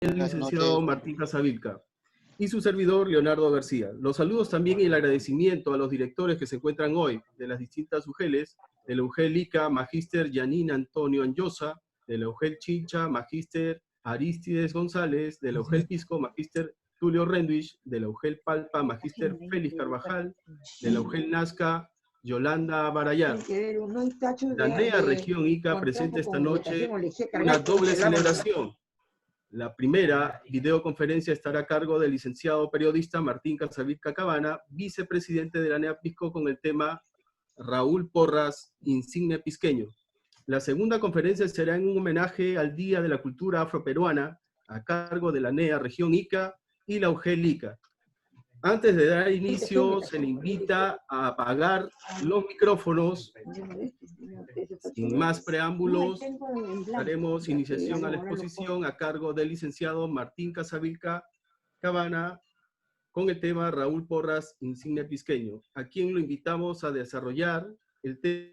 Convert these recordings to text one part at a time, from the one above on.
el licenciado Martín Casavilca y su servidor Leonardo García. Los saludos también y el agradecimiento a los directores que se encuentran hoy de las distintas UGELes, de la UGEL Ica, Magíster Yanina Antonio Anyosa, de la UGEL Chincha, Magíster Aristides González, de la UGEL Pisco, Magíster Tulio Rendwich, de la UGEL Palpa, Magíster Félix Carvajal, de la UGEL Nazca, Yolanda Barayar. La NEA Región Ica presenta esta noche una doble celebración. La primera videoconferencia estará a cargo del licenciado periodista Martín Casavilca Cabana, vicepresidente de la NEA Pisco, con el tema Raúl Porras, insigne pisqueño. La segunda conferencia será en un homenaje al Día de la Cultura Afroperuana, a cargo de la NEA Región Ica y la UGEL Ica. Antes de dar inicio, se le invita a apagar los micrófonos. Sin más preámbulos, daremos iniciación a la exposición a cargo del licenciado Martín Casavilca Cabana con el tema Raúl Porras, insigne pisqueño, a quien lo invitamos a desarrollar el tema.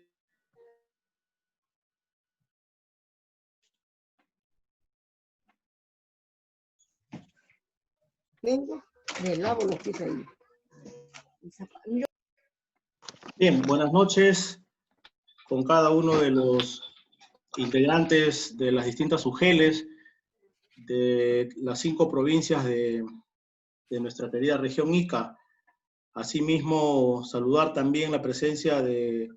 Vengo, me lavo los pies ahí. Bien, buenas noches con cada uno de los integrantes de las distintas UGELes de las 5 provincias de nuestra querida región Ica. Asimismo, saludar también la presencia de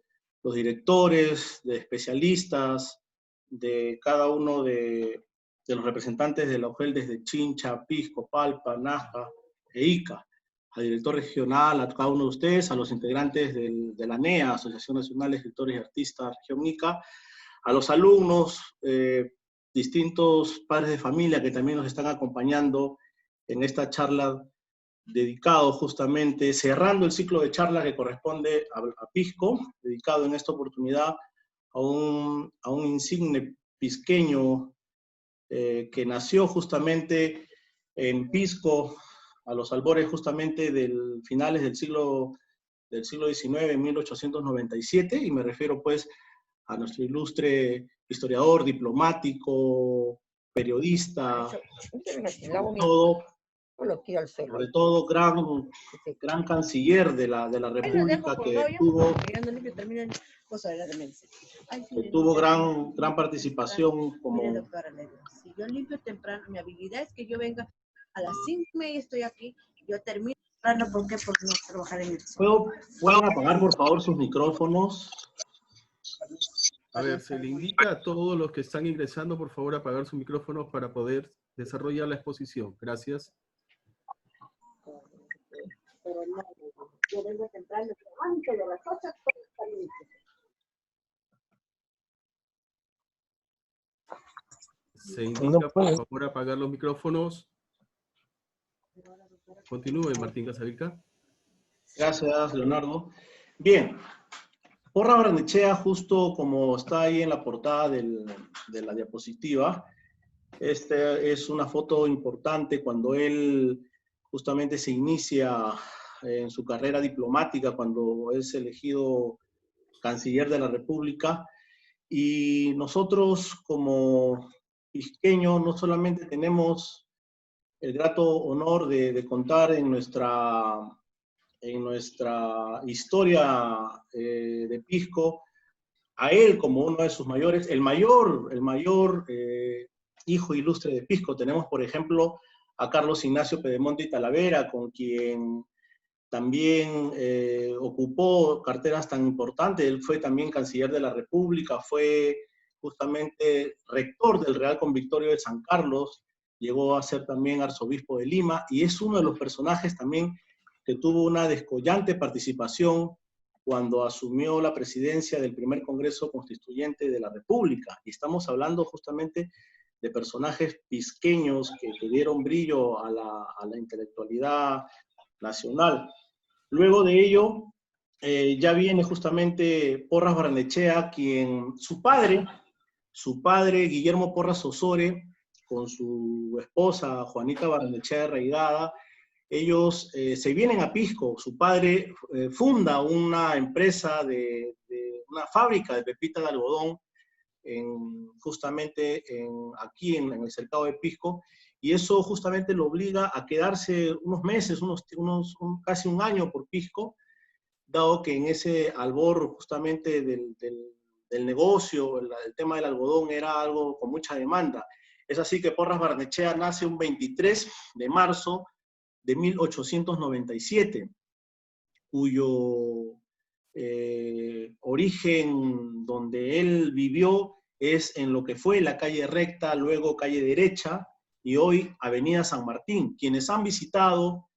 los directores, de especialistas, de cada uno de los representantes de la UGEL desde Chincha, Pisco, Palpa, Nazca e Ica, al director regional, a cada uno de ustedes, a los integrantes de la NEA, Asociación Nacional de Escritores y Artistas Región Ica, a los alumnos, distintos padres de familia que también nos están acompañando en esta charla dedicado justamente, cerrando el ciclo de charla que corresponde a Pisco, dedicado en esta oportunidad a un insigne pisqueño que nació justamente en Pisco, a los albores justamente del finales del siglo XIX, en 1897, y me refiero pues a nuestro ilustre historiador, diplomático, periodista, sobre todo gran canciller de la República, que tuvo gran participación como... Si yo limpio temprano, mi habilidad es que yo venga a las 5:30 estoy aquí, yo termino temprano, ¿por qué? Por no trabajar en el sol. ¿Pueden apagar por favor sus micrófonos? A ver, se le indica a todos los que están ingresando, por favor, apagar sus micrófonos para poder desarrollar la exposición. Gracias. Pero no, yo vengo temprano, antes de las 8 todo está listo. Se indica, por favor, apagar los micrófonos. Continúe, Martín Casavilca. Gracias, Leonardo. Bien, Porras Barnechea, justo como está ahí en la portada de la diapositiva, esta es una foto importante cuando él justamente se inicia en su carrera diplomática, cuando es elegido canciller de la República, y nosotros como pisqueños no solamente tenemos el grato honor de contar en nuestra historia de Pisco a él como uno de sus mayores, el mayor hijo ilustre de Pisco. Tenemos, por ejemplo, a Carlos Ignacio Pedemonte y Talavera, con quien también ocupó carteras tan importantes. Él fue también canciller de la República, fue justamente rector del Real Convictorio de San Carlos, llegó a ser también arzobispo de Lima, y es uno de los personajes también que tuvo una descollante participación cuando asumió la presidencia del primer Congreso Constituyente de la República. Y estamos hablando justamente de personajes pisqueños que dieron brillo a la intelectualidad nacional. Luego de ello, ya viene justamente Porras Barnechea, quien su padre, Guillermo Porras Osore, con su esposa Juanita Barnechea Arraigada, ellos se vienen a Pisco. Su padre funda una empresa una fábrica de pepita de algodón justamente aquí en el cercado de Pisco, y eso justamente lo obliga a quedarse unos meses, casi un año por Pisco, dado que en ese albor justamente del negocio, el tema del algodón era algo con mucha demanda. Es así que Porras Barnechea nace un 23 de marzo de 1897, cuyo origen donde él vivió es en lo que fue la calle recta, luego calle derecha, y hoy Avenida San Martín. Quienes han visitado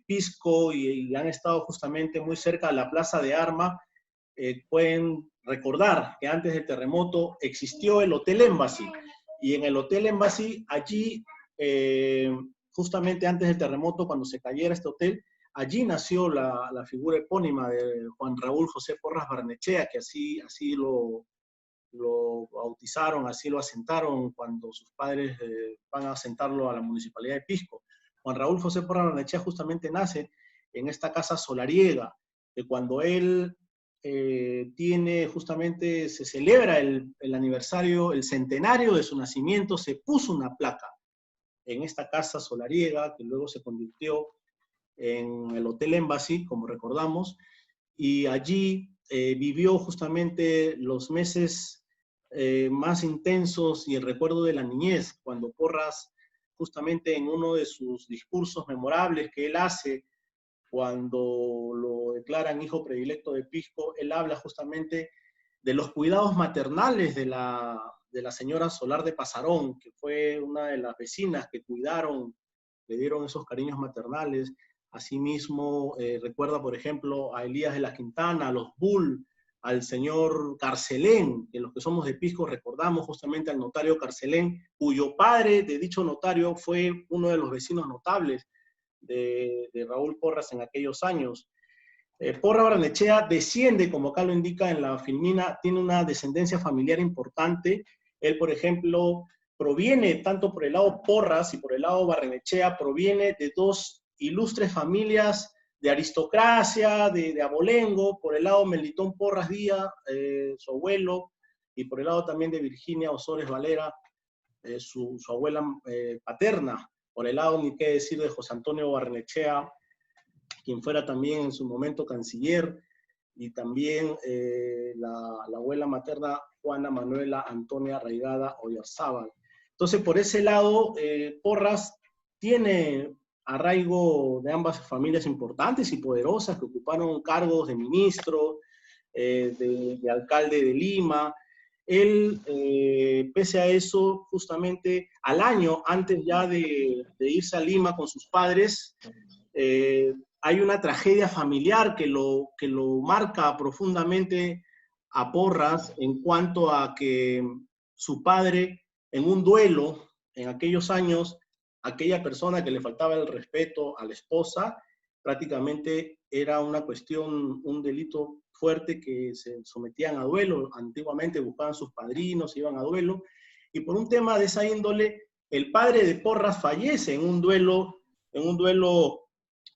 Pisco y han estado justamente muy cerca de la Plaza de Armas, pueden recordar que antes del terremoto existió el Hotel Embassy, y en el Hotel Embassy, allí, justamente antes del terremoto, cuando se cayera este hotel, allí nació la figura epónima de Juan Raúl José Porras Barnechea, que así lo bautizaron, así lo asentaron cuando sus padres van a asentarlo a la Municipalidad de Pisco. Juan Raúl José Porras Barnechea justamente nace en esta casa solariega, que cuando él se celebra el aniversario, el centenario de su nacimiento, se puso una placa en esta casa solariega, que luego se convirtió en el Hotel Embassy, como recordamos, y allí vivió justamente los meses más intensos y el recuerdo de la niñez, cuando Porras, justamente en uno de sus discursos memorables que él hace, cuando lo declaran hijo predilecto de Pisco, él habla justamente de los cuidados maternales de la señora Solar de Pasarón, que fue una de las vecinas que cuidaron, le dieron esos cariños maternales. Asimismo, recuerda, por ejemplo, a Elías de la Quintana, a los Bull, al señor Carcelén, que los que somos de Pisco recordamos justamente al notario Carcelén, cuyo padre de dicho notario fue uno de los vecinos notables de Raúl Porras en aquellos años. Porras Barnechea desciende, como acá lo indica en la filmina, tiene una descendencia familiar importante. Él, por ejemplo, proviene, tanto por el lado Porras y por el lado Barnechea, proviene de dos ilustres familias de aristocracia, de abolengo, por el lado Melitón Porras Díaz, su abuelo, y por el lado también de Virginia Osores Valera, su abuela paterna. Por el lado, ni qué decir de José Antonio Barnechea, quien fuera también en su momento canciller, y también la abuela materna Juana Manuela Antonia Arraigada Oyarzábal. Entonces, por ese lado, Porras tiene arraigo de ambas familias importantes y poderosas que ocuparon cargos de ministro, de alcalde de Lima. Él, pese a eso, justamente al año antes ya de irse a Lima con sus padres, hay una tragedia familiar que lo marca profundamente a Porras en cuanto a que su padre, en un duelo, en aquellos años, aquella persona que le faltaba el respeto a la esposa, prácticamente era una cuestión, un delito fuerte que se sometían a duelo. Antiguamente buscaban sus padrinos, iban a duelo, y por un tema de esa índole, el padre de Porras fallece en un duelo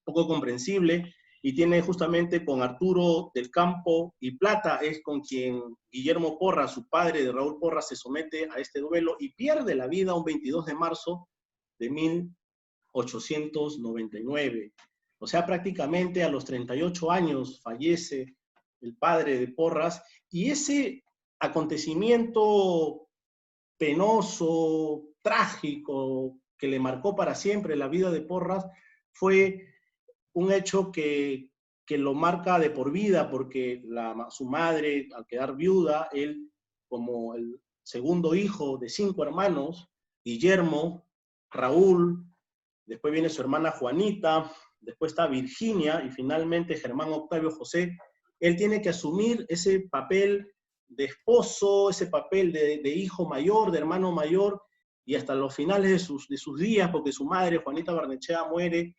poco comprensible, y tiene justamente con Arturo del Campo y Plata, es con quien Guillermo Porras, su padre de Raúl Porras, se somete a este duelo y pierde la vida un 22 de marzo de 1899. O sea, prácticamente a los 38 años fallece el padre de Porras, y ese acontecimiento penoso, trágico, que le marcó para siempre la vida de Porras, fue un hecho que lo marca de por vida, porque su madre, al quedar viuda, él, como el segundo hijo de 5 hermanos, Guillermo, Raúl, después viene su hermana Juanita, después está Virginia, y finalmente Germán Octavio José, él tiene que asumir ese papel de esposo, ese papel de hijo mayor, de hermano mayor, y hasta los finales de sus días, porque su madre, Juanita Barnechea, muere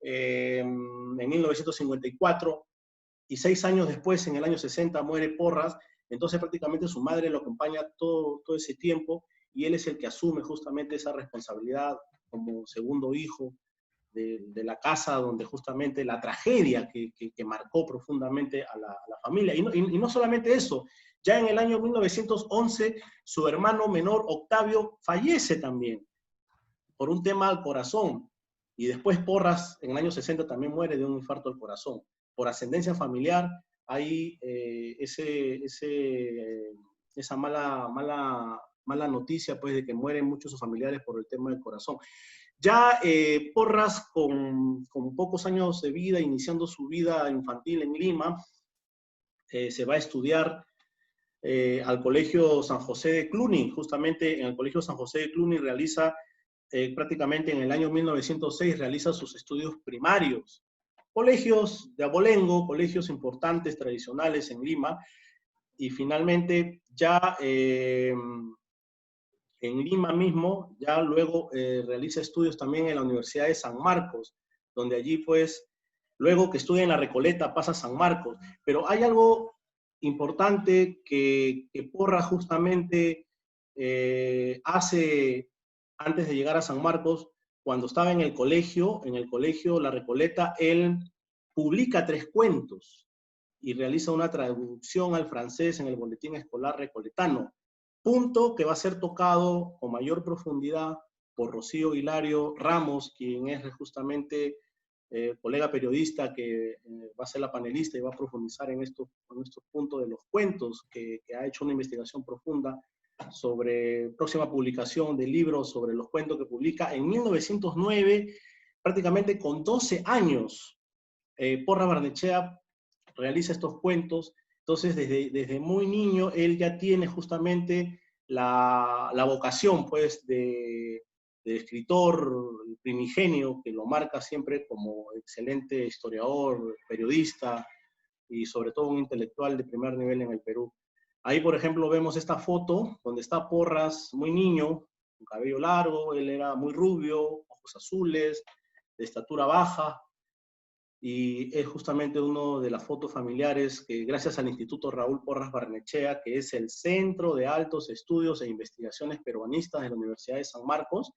en 1954, y 6 años después, en el año 60, muere Porras. Entonces prácticamente su madre lo acompaña todo ese tiempo, y él es el que asume justamente esa responsabilidad como segundo hijo de la casa, donde justamente la tragedia que marcó profundamente a la familia. Y no solamente eso, ya en el año 1911 su hermano menor Octavio fallece también. por un tema al corazón. Y después Porras, en el año 60, también muere de un infarto al corazón. Por ascendencia familiar, hay esa mala noticia, pues, de que mueren muchos de sus familiares por el tema del corazón. Ya Porras, con pocos años de vida, iniciando su vida infantil en Lima, se va a estudiar al Colegio San José de Cluny. Justamente en el Colegio San José de Cluny realiza, prácticamente en el año 1906, realiza sus estudios primarios. Colegios de abolengo, colegios importantes, tradicionales en Lima, y finalmente ya en Lima mismo, ya luego realiza estudios también en la Universidad de San Marcos, donde allí pues, luego que estudia en la Recoleta pasa a San Marcos. Pero hay algo importante que Porras justamente hace antes de llegar a San Marcos. Cuando estaba en el colegio La Recoleta, él publica 3 cuentos y realiza una traducción al francés en el Boletín Escolar Recoletano, punto que va a ser tocado con mayor profundidad por Rocío Hilario Ramos, quien es justamente colega periodista que va a ser la panelista y va a profundizar en estos puntos de los cuentos, que ha hecho una investigación profunda sobre próxima publicación de libros sobre los cuentos que publica. En 1909, prácticamente con 12 años, Porras Barnechea realiza estos cuentos. Entonces, desde muy niño, él ya tiene justamente la vocación, pues, de escritor primigenio, que lo marca siempre como excelente historiador, periodista y sobre todo un intelectual de primer nivel en el Perú. Ahí, por ejemplo, vemos esta foto donde está Porras muy niño, con cabello largo, él era muy rubio, ojos azules, de estatura baja, y es justamente una de las fotos familiares que, gracias al Instituto Raúl Porras Barnechea, que es el Centro de Altos Estudios e Investigaciones Peruanistas de la Universidad de San Marcos,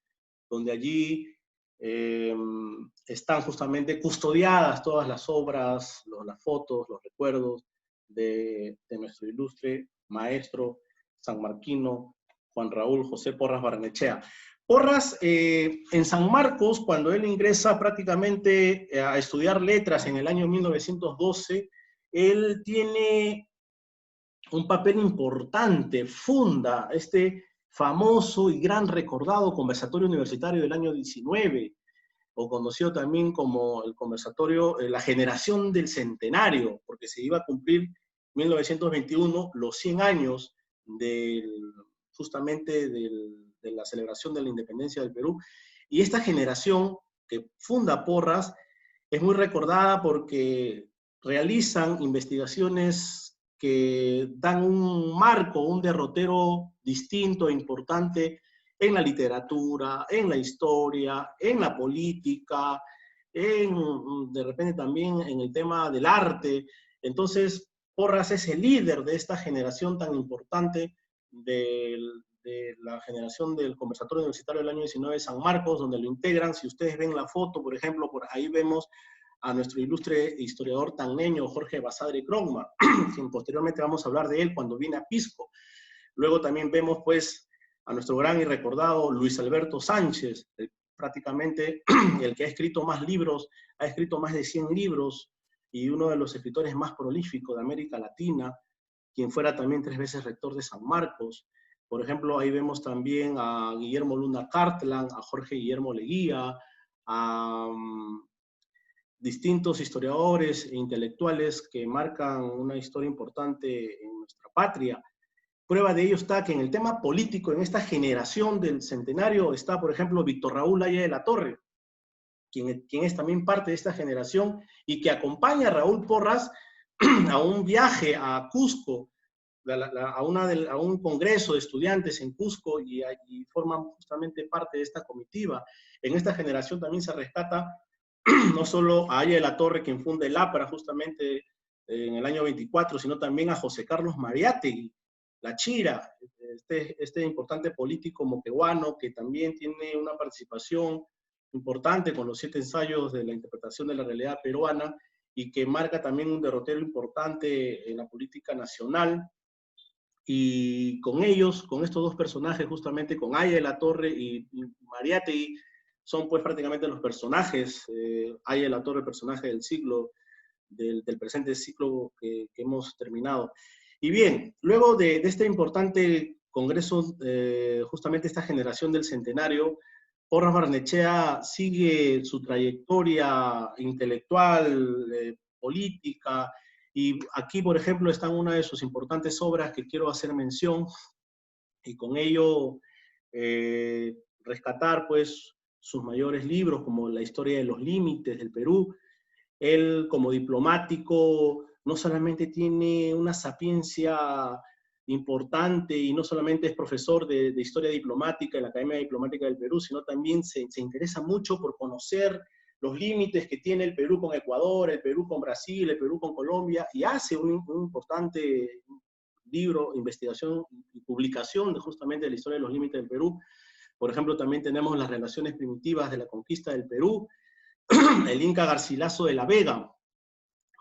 donde allí están justamente custodiadas todas las obras, las fotos, los recuerdos de nuestro ilustre maestro sanmarquino Juan Raúl José Porras Barnechea. Porras, en San Marcos, cuando él ingresa prácticamente a estudiar letras en el año 1912, él tiene un papel importante, funda este famoso y gran recordado conversatorio universitario del año 19, o conocido también como el conversatorio La Generación del Centenario, porque se iba a cumplir 1921 los 100 años justamente de la celebración de la independencia del Perú. Y esta generación que funda Porras es muy recordada porque realizan investigaciones que dan un marco, un derrotero distinto e importante en la literatura, en la historia, en la política, de repente también en el tema del arte. Entonces, Porras es el líder de esta generación tan importante de la generación del conversatorio universitario del año 19 de San Marcos, donde lo integran. Si ustedes ven la foto, por ejemplo, por ahí vemos a nuestro ilustre historiador tanneño Jorge Basadre Crogma, quien posteriormente vamos a hablar de él cuando viene a Pisco. Luego también vemos, pues, a nuestro gran y recordado Luis Alberto Sánchez, prácticamente el que ha escrito más libros, ha escrito más de 100 libros, y uno de los escritores más prolíficos de América Latina, quien fuera también 3 veces rector de San Marcos. Por ejemplo, ahí vemos también a Guillermo Luna Cartland, a Jorge Guillermo Leguía, a distintos historiadores e intelectuales que marcan una historia importante en nuestra patria. Prueba de ello está que en el tema político, en esta generación del centenario, está, por ejemplo, Víctor Raúl Haya de la Torre, quien es también parte de esta generación y que acompaña a Raúl Porras a un viaje a Cusco, a un congreso de estudiantes en Cusco, y forman justamente parte de esta comitiva. En esta generación también se rescata no solo a Haya de la Torre, quien funda el APRA justamente en el año 24, sino también a José Carlos Mariátegui, La Chira, este importante político moqueguano que también tiene una participación importante con los 7 ensayos de la interpretación de la realidad peruana, y que marca también un derrotero importante en la política nacional. Y con ellos, con estos 2 personajes, justamente con Haya de la Torre y Mariátegui, son pues prácticamente los personajes. Hay el autor del personaje del siglo, del presente ciclo que hemos terminado. Y bien, luego de este importante congreso, justamente esta generación del centenario, Porras Barnechea sigue su trayectoria intelectual, política, y aquí, por ejemplo, está una de sus importantes obras que quiero hacer mención, y con ello rescatar pues sus mayores libros, como La historia de los límites del Perú. Él, como diplomático, no solamente tiene una sapiencia importante y no solamente es profesor de historia diplomática en la Academia Diplomática del Perú, sino también se interesa mucho por conocer los límites que tiene el Perú con Ecuador, el Perú con Brasil, el Perú con Colombia, y hace un importante libro, investigación y publicación justamente de la historia de los límites del Perú. Por ejemplo, también tenemos las relaciones primitivas de la conquista del Perú, el Inca Garcilaso de la Vega,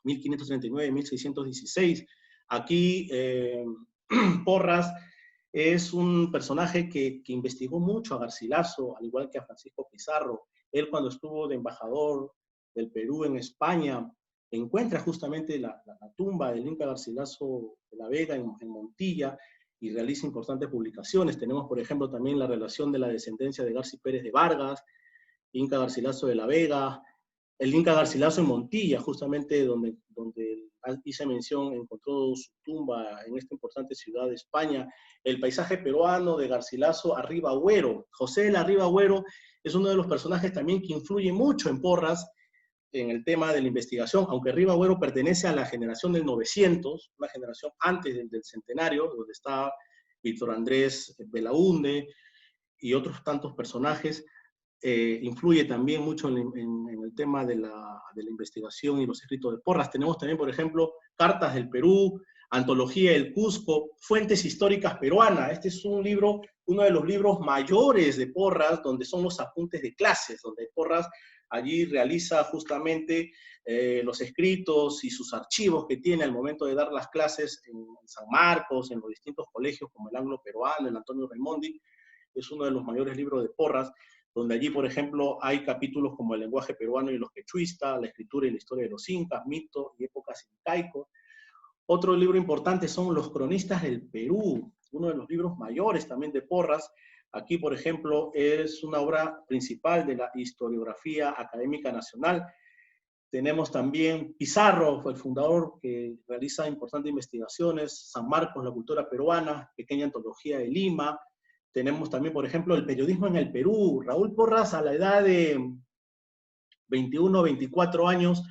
1539-1616. Aquí Porras es un personaje que investigó mucho a Garcilaso, al igual que a Francisco Pizarro. Él, cuando estuvo de embajador del Perú en España, encuentra justamente la tumba del Inca Garcilaso de la Vega en Montilla y realiza importantes publicaciones. Tenemos, por ejemplo, también la relación de la descendencia de Garci Pérez de Vargas, Inca Garcilaso de la Vega, el Inca Garcilaso en Montilla, justamente donde hice mención, encontró su tumba en esta importante ciudad de España. El paisaje peruano de Garcilaso a Ribagüero. José de la Ribagüero es uno de los personajes también que influye mucho en Porras en el tema de la investigación, aunque Ribagüero pertenece a la generación del 900, una generación antes del centenario, donde está Víctor Andrés Belaúnde y otros tantos personajes. Influye también mucho en el tema de la investigación y los escritos de Porras. Tenemos también, por ejemplo, Cartas del Perú, Antología del Cusco, Fuentes Históricas Peruanas. Este es un libro, uno de los libros mayores de Porras, donde son los apuntes de clases, donde Porras allí realiza justamente los escritos y sus archivos que tiene al momento de dar las clases en San Marcos, en los distintos colegios como el Anglo Peruano, el Antonio Raimondi. Es uno de los mayores libros de Porras, donde allí, por ejemplo, hay capítulos como el lenguaje peruano y los quechuistas, la escritura y la historia de los incas, mitos y épocas incaicos. Otro libro importante son Los cronistas del Perú, uno de los libros mayores también de Porras. Aquí, por ejemplo, es una obra principal de la historiografía académica nacional. Tenemos también Pizarro, fue el fundador que realiza importantes investigaciones, San Marcos, la cultura peruana, pequeña antología de Lima. Tenemos también, por ejemplo, el periodismo en el Perú. Raúl Porras, a la edad de 21 o 24 años,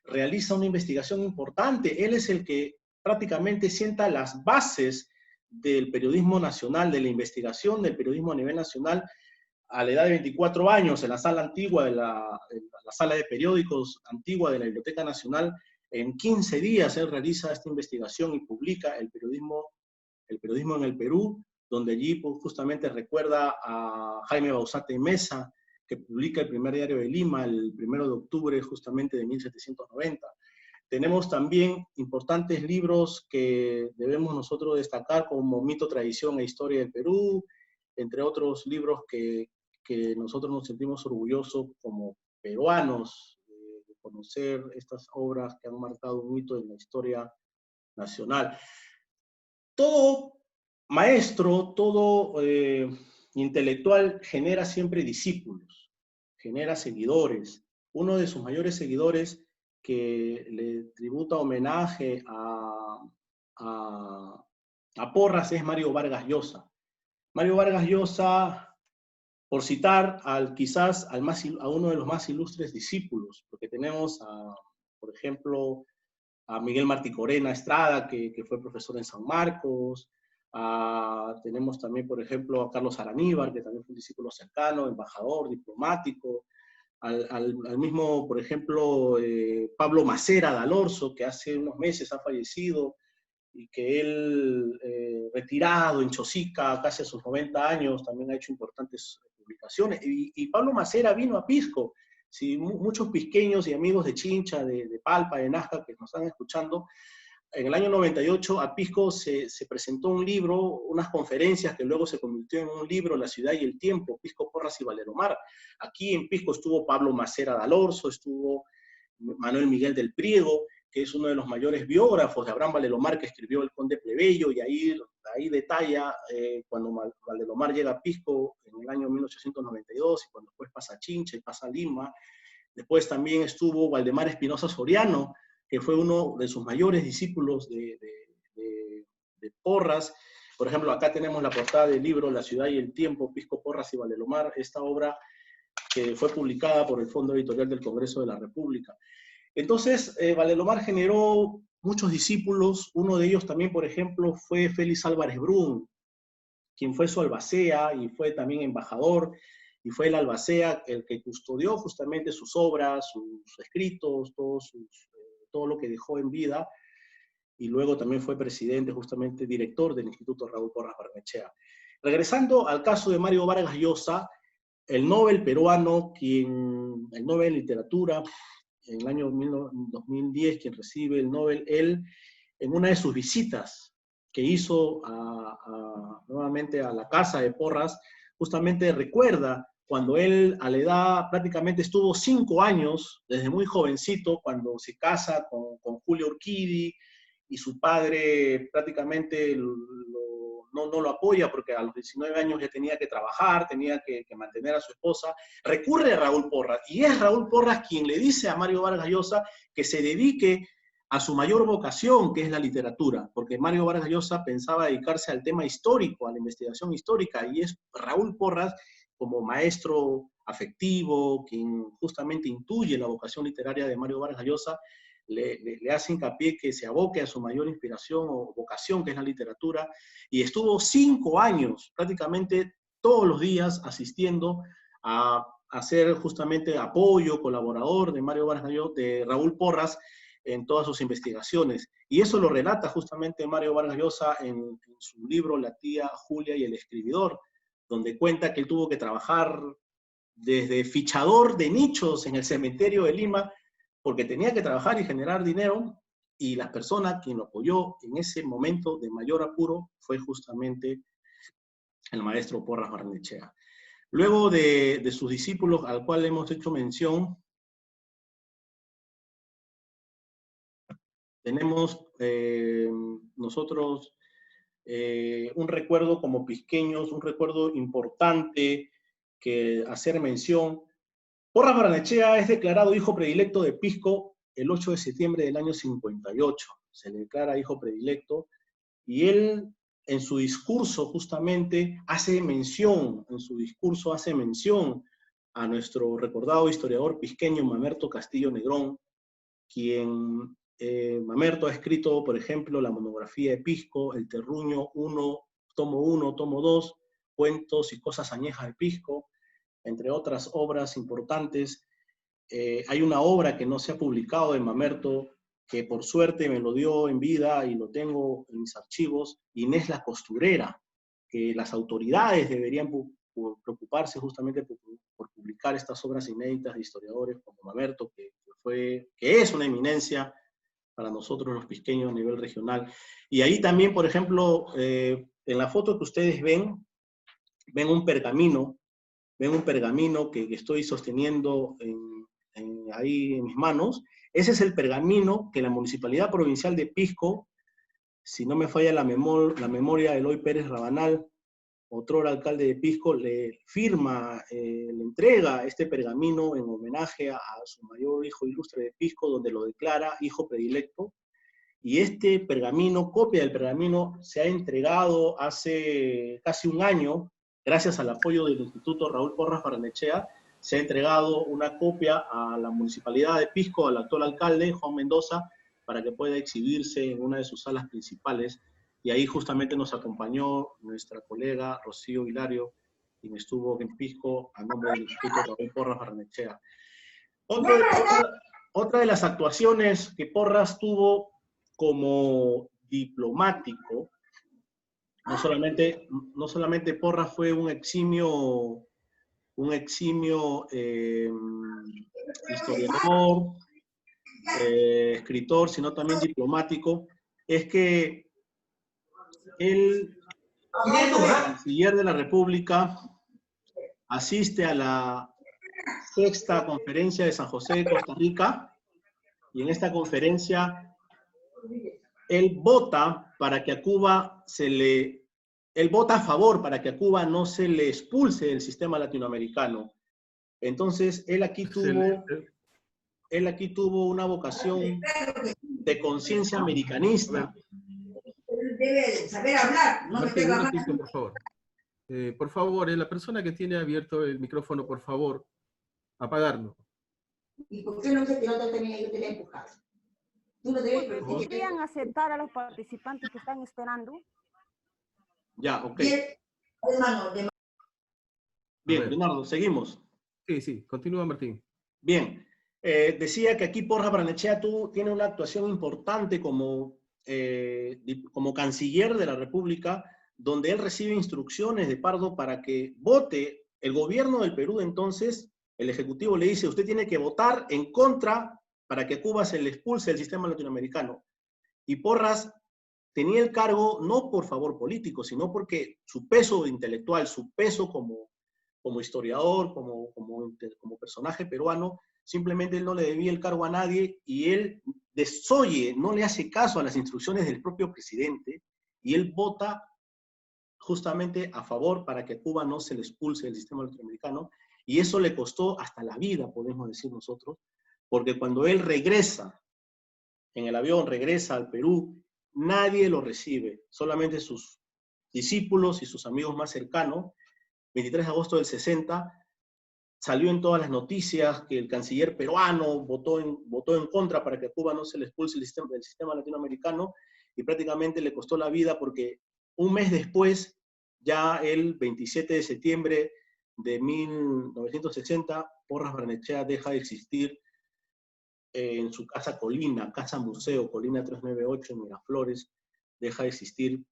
realiza una investigación importante. Él es el que prácticamente sienta las bases del periodismo nacional, de la investigación del periodismo a nivel nacional, a la edad de 24 años, en la sala antigua, la sala de periódicos antigua de la Biblioteca Nacional. En 15 días él realiza esta investigación y publica el periodismo en el Perú, donde allí justamente recuerda a Jaime Bauzate Mesa, que publica el primer diario de Lima el 1 de octubre justamente de 1790. Tenemos también importantes libros que debemos nosotros destacar, como Mito, Tradición e Historia del Perú, entre otros libros que nosotros nos sentimos orgullosos como peruanos de conocer estas obras que han marcado un hito en la historia nacional. Todo maestro, todo intelectual genera siempre discípulos, genera seguidores. Uno de sus mayores seguidores que le tributa homenaje a Porras es Mario Vargas Llosa. Mario Vargas Llosa, por citar quizás a uno de los más ilustres discípulos, porque tenemos, por ejemplo, a Miguel Martí Corena Estrada, que fue profesor en San Marcos. Tenemos también, por ejemplo, a Carlos Araníbar, que también fue un discípulo cercano, embajador, diplomático. Al mismo, por ejemplo, Pablo Macera Dalorzo, que hace unos meses ha fallecido, y que él, retirado en Chosica, casi a sus 90 años, también ha hecho importantes publicaciones. Y Pablo Macera vino a Pisco. Si muchos pisqueños y amigos de Chincha, de Palpa, de Nazca, que nos están escuchando, en el año 98 a Pisco se presentó un libro, unas conferencias que luego se convirtió en un libro, La ciudad y el tiempo, Pisco, Porras y Valeromar. Aquí en Pisco estuvo Pablo Macera Dalorzo, estuvo Manuel Miguel del Priego, que es uno de los mayores biógrafos de Abraham Valeromar, que escribió El Conde Plebeyo, y ahí detalla cuando Valeromar llega a Pisco en el año 1892, y cuando después pasa a Chincha y pasa a Lima. Después también estuvo Valdemar Espinosa Soriano, que fue uno de sus mayores discípulos de Porras. Por ejemplo, acá tenemos la portada del libro La ciudad y el tiempo, Pisco, Porras y Valeromar, esta obra que fue publicada por el Fondo Editorial del Congreso de la República. Entonces, Valeromar generó muchos discípulos. Uno de ellos también, por ejemplo, fue Félix Álvarez Brun, quien fue su albacea y fue también embajador, y fue el albacea el que custodió justamente sus obras, sus escritos, todo lo que dejó en vida, y luego también fue presidente, justamente director del Instituto Raúl Porras Barnechea. Regresando al caso de Mario Vargas Llosa, el Nobel peruano, el Nobel en Literatura, en el año 2010, quien recibe el Nobel, él, en una de sus visitas que hizo nuevamente a la casa de Porras, justamente recuerda cuando él a la edad prácticamente estuvo 5 años, desde muy jovencito, cuando se casa con Julia Urquidi, y su padre prácticamente no lo apoya porque a los 19 años ya tenía que trabajar, tenía que mantener a su esposa, recurre a Raúl Porras, y es Raúl Porras quien le dice a Mario Vargas Llosa que se dedique a su mayor vocación, que es la literatura, porque Mario Vargas Llosa pensaba dedicarse al tema histórico, a la investigación histórica, y es Raúl Porras, como maestro afectivo, quien justamente intuye la vocación literaria de Mario Vargas Llosa, le hace hincapié que se aboque a su mayor inspiración o vocación, que es la literatura, y estuvo 5 años, prácticamente todos los días, asistiendo a ser justamente apoyo, colaborador de Mario Vargas Llosa, de Raúl Porras, en todas sus investigaciones. Y eso lo relata justamente Mario Vargas Llosa en su libro La tía Julia y el escribidor, donde cuenta que él tuvo que trabajar desde fichador de nichos en el cementerio de Lima, porque tenía que trabajar y generar dinero, y la persona quien lo apoyó en ese momento de mayor apuro fue justamente el maestro Porras Barnechea. Luego de sus discípulos, al cual hemos hecho mención, tenemos nosotros un recuerdo como pisqueños, un recuerdo importante que hacer mención. Porras Barnechea es declarado hijo predilecto de Pisco el 8 de septiembre del año 58. Se le declara hijo predilecto, y él en su discurso justamente hace mención a nuestro recordado historiador pisqueño Mamerto Castillo Negrón, quien Mamerto ha escrito, por ejemplo, la monografía de Pisco, El Terruño 1, tomo 2, Cuentos y cosas añejas de Pisco, entre otras obras importantes. Hay una obra que no se ha publicado de Mamerto, que por suerte me lo dio en vida y lo tengo en mis archivos, Inés la Costurera, que las autoridades deberían preocuparse justamente por publicar estas obras inéditas de historiadores como Mamerto, que es una eminencia para nosotros los pisqueños a nivel regional. Y ahí también, por ejemplo, en la foto que ustedes ven un pergamino, que estoy sosteniendo ahí en mis manos. Ese es el pergamino que la Municipalidad Provincial de Pisco, si no me falla la memoria de Eloy Pérez Rabanal, otrora alcalde de Pisco, le firma, le entrega este pergamino en homenaje a su mayor hijo ilustre de Pisco, donde lo declara hijo predilecto. Y este pergamino, copia del pergamino, se ha entregado hace casi un año, gracias al apoyo del Instituto Raúl Porras Barnechea. Se ha entregado una copia a la Municipalidad de Pisco, al actual alcalde, Juan Mendoza, para que pueda exhibirse en una de sus salas principales. Y ahí justamente nos acompañó nuestra colega Rocío Hilario, quien estuvo en Pisco a nombre del Instituto Raúl Porras Barnechea. Otra de las actuaciones que Porras tuvo como diplomático, no solamente Porras fue un eximio historiador, escritor, sino también diplomático. es que el canciller de la República asiste a la 6ª conferencia de San José de Costa Rica, y en esta conferencia él vota para que a Cuba él vota a favor para que a Cuba no se le expulse del sistema latinoamericano. Entonces, él aquí tuvo una vocación de conciencia americanista. Debe saber hablar, no Martín, un ratito, por favor. Por favor, la persona que tiene abierto el micrófono, por favor, apagarlo. ¿Y por qué no se tiró de tenía yo te le empujado? Tú no debes ¿Podrían aceptar a los participantes que están esperando? Ya, ok. Bien, Leonardo, seguimos. Sí, continúa Martín. Bien, decía que aquí Porras Barnechea tiene una actuación importante como canciller de la República, donde él recibe instrucciones de Pardo para que vote. El gobierno del Perú entonces, el Ejecutivo le dice, usted tiene que votar en contra para que a Cuba se le expulse del sistema latinoamericano. Y Porras tenía el cargo no por favor político, sino porque su peso intelectual, su peso como historiador, como personaje peruano, simplemente él no le debía el cargo a nadie y él desoye, no le hace caso a las instrucciones del propio presidente y él vota justamente a favor para que Cuba no se le expulse del sistema latinoamericano, y eso le costó hasta la vida, podemos decir nosotros, porque cuando él regresa en el avión, regresa al Perú, nadie lo recibe, solamente sus discípulos y sus amigos más cercanos. 23 de agosto del 60, salió en todas las noticias que el canciller peruano votó en contra para que a Cuba no se le expulse del sistema latinoamericano, y prácticamente le costó la vida porque un mes después, ya el 27 de septiembre de 1960, Porras Barnechea deja de existir en su casa Colina, casa museo, Colina 398 en Miraflores, deja de existir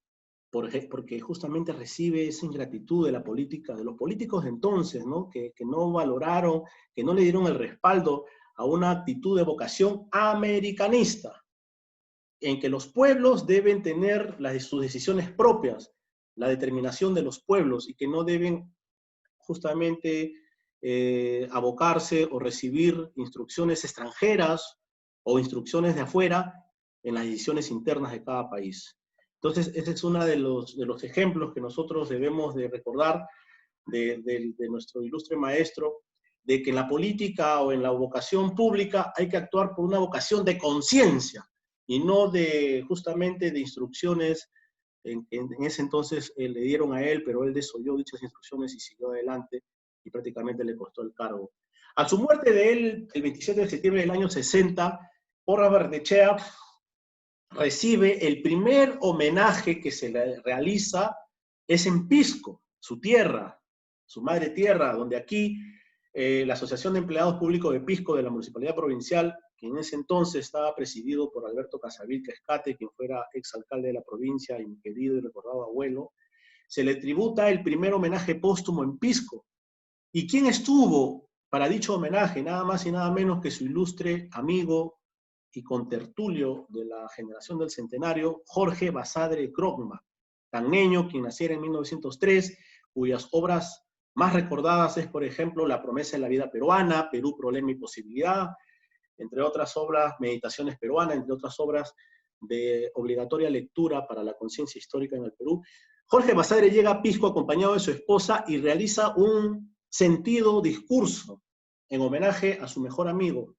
porque justamente recibe esa ingratitud de la política, de los políticos de entonces, ¿no? Que no valoraron, que no le dieron el respaldo a una actitud de vocación americanista, en que los pueblos deben tener sus decisiones propias, la determinación de los pueblos, y que no deben justamente abocarse o recibir instrucciones extranjeras o instrucciones de afuera en las decisiones internas de cada país. Entonces, ese es uno de los ejemplos que nosotros debemos de recordar de nuestro ilustre maestro, de que en la política o en la vocación pública hay que actuar por una vocación de conciencia y no justamente de instrucciones. En ese entonces le dieron a él, pero él desoyó dichas instrucciones y siguió adelante, y prácticamente le costó el cargo. A su muerte de él, el 27 de septiembre del año 60, Porras Barnechea recibe el primer homenaje que se le realiza, es en Pisco, su tierra, su madre tierra, donde aquí la Asociación de Empleados Públicos de Pisco de la Municipalidad Provincial, que en ese entonces estaba presidido por Alberto Casavilca Escate, quien fuera exalcalde de la provincia y mi querido y recordado abuelo, se le tributa el primer homenaje póstumo en Pisco. ¿Y quién estuvo para dicho homenaje? Nada más y nada menos que su ilustre amigo y contertulio de la generación del centenario, Jorge Basadre Krogman, tangueño, quien naciera en 1903, cuyas obras más recordadas es, por ejemplo, La promesa de la vida peruana, Perú, problema y posibilidad, entre otras obras, Meditaciones peruanas, entre otras obras de obligatoria lectura para la conciencia histórica en el Perú. Jorge Basadre llega a Pisco acompañado de su esposa y realiza un sentido discurso en homenaje a su mejor amigo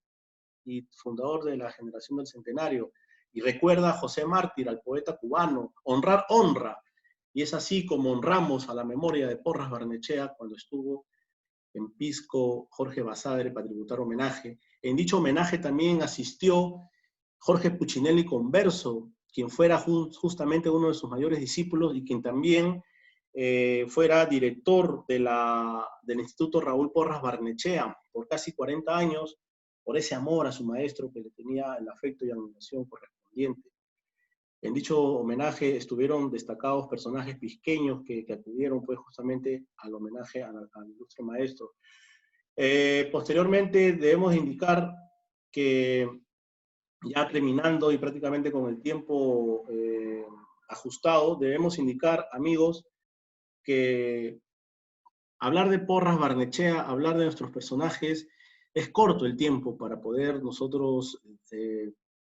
y fundador de la generación del centenario, y recuerda a José Mártir, al poeta cubano. Honrar honra, y es así como honramos a la memoria de Porras Barnechea cuando estuvo en Pisco Jorge Basadre para tributar homenaje. En dicho homenaje también asistió Jorge Puccinelli Converso, quien fuera justamente uno de sus mayores discípulos y quien también fuera director del Instituto Raúl Porras Barnechea por casi 40 años, por ese amor a su maestro que le tenía el afecto y admiración correspondiente. En dicho homenaje estuvieron destacados personajes pisqueños que acudieron pues justamente al homenaje al ilustre maestro. Posteriormente debemos indicar que ya terminando y prácticamente con el tiempo ajustado, debemos indicar, amigos, que hablar de Porras Barnechea, hablar de nuestros personajes, es corto el tiempo para poder nosotros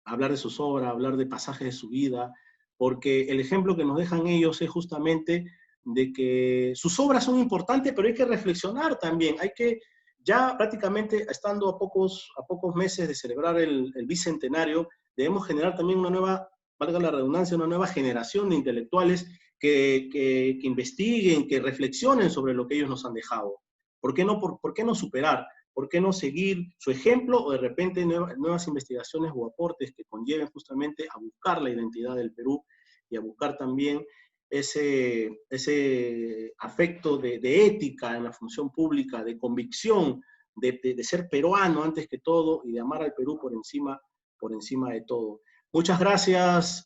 hablar de sus obras, hablar de pasajes de su vida, porque el ejemplo que nos dejan ellos es justamente de que sus obras son importantes, pero hay que reflexionar también, hay que, ya prácticamente estando a pocos meses de celebrar el bicentenario, debemos generar también una nueva, valga la redundancia, una nueva generación de intelectuales que investiguen, que reflexionen sobre lo que ellos nos han dejado. ¿Por qué no superar? ¿Por qué no seguir su ejemplo o de repente nuevas investigaciones o aportes que conlleven justamente a buscar la identidad del Perú y a buscar también ese afecto de ética en la función pública, de convicción, de ser peruano antes que todo y de amar al Perú por encima de todo? Muchas gracias,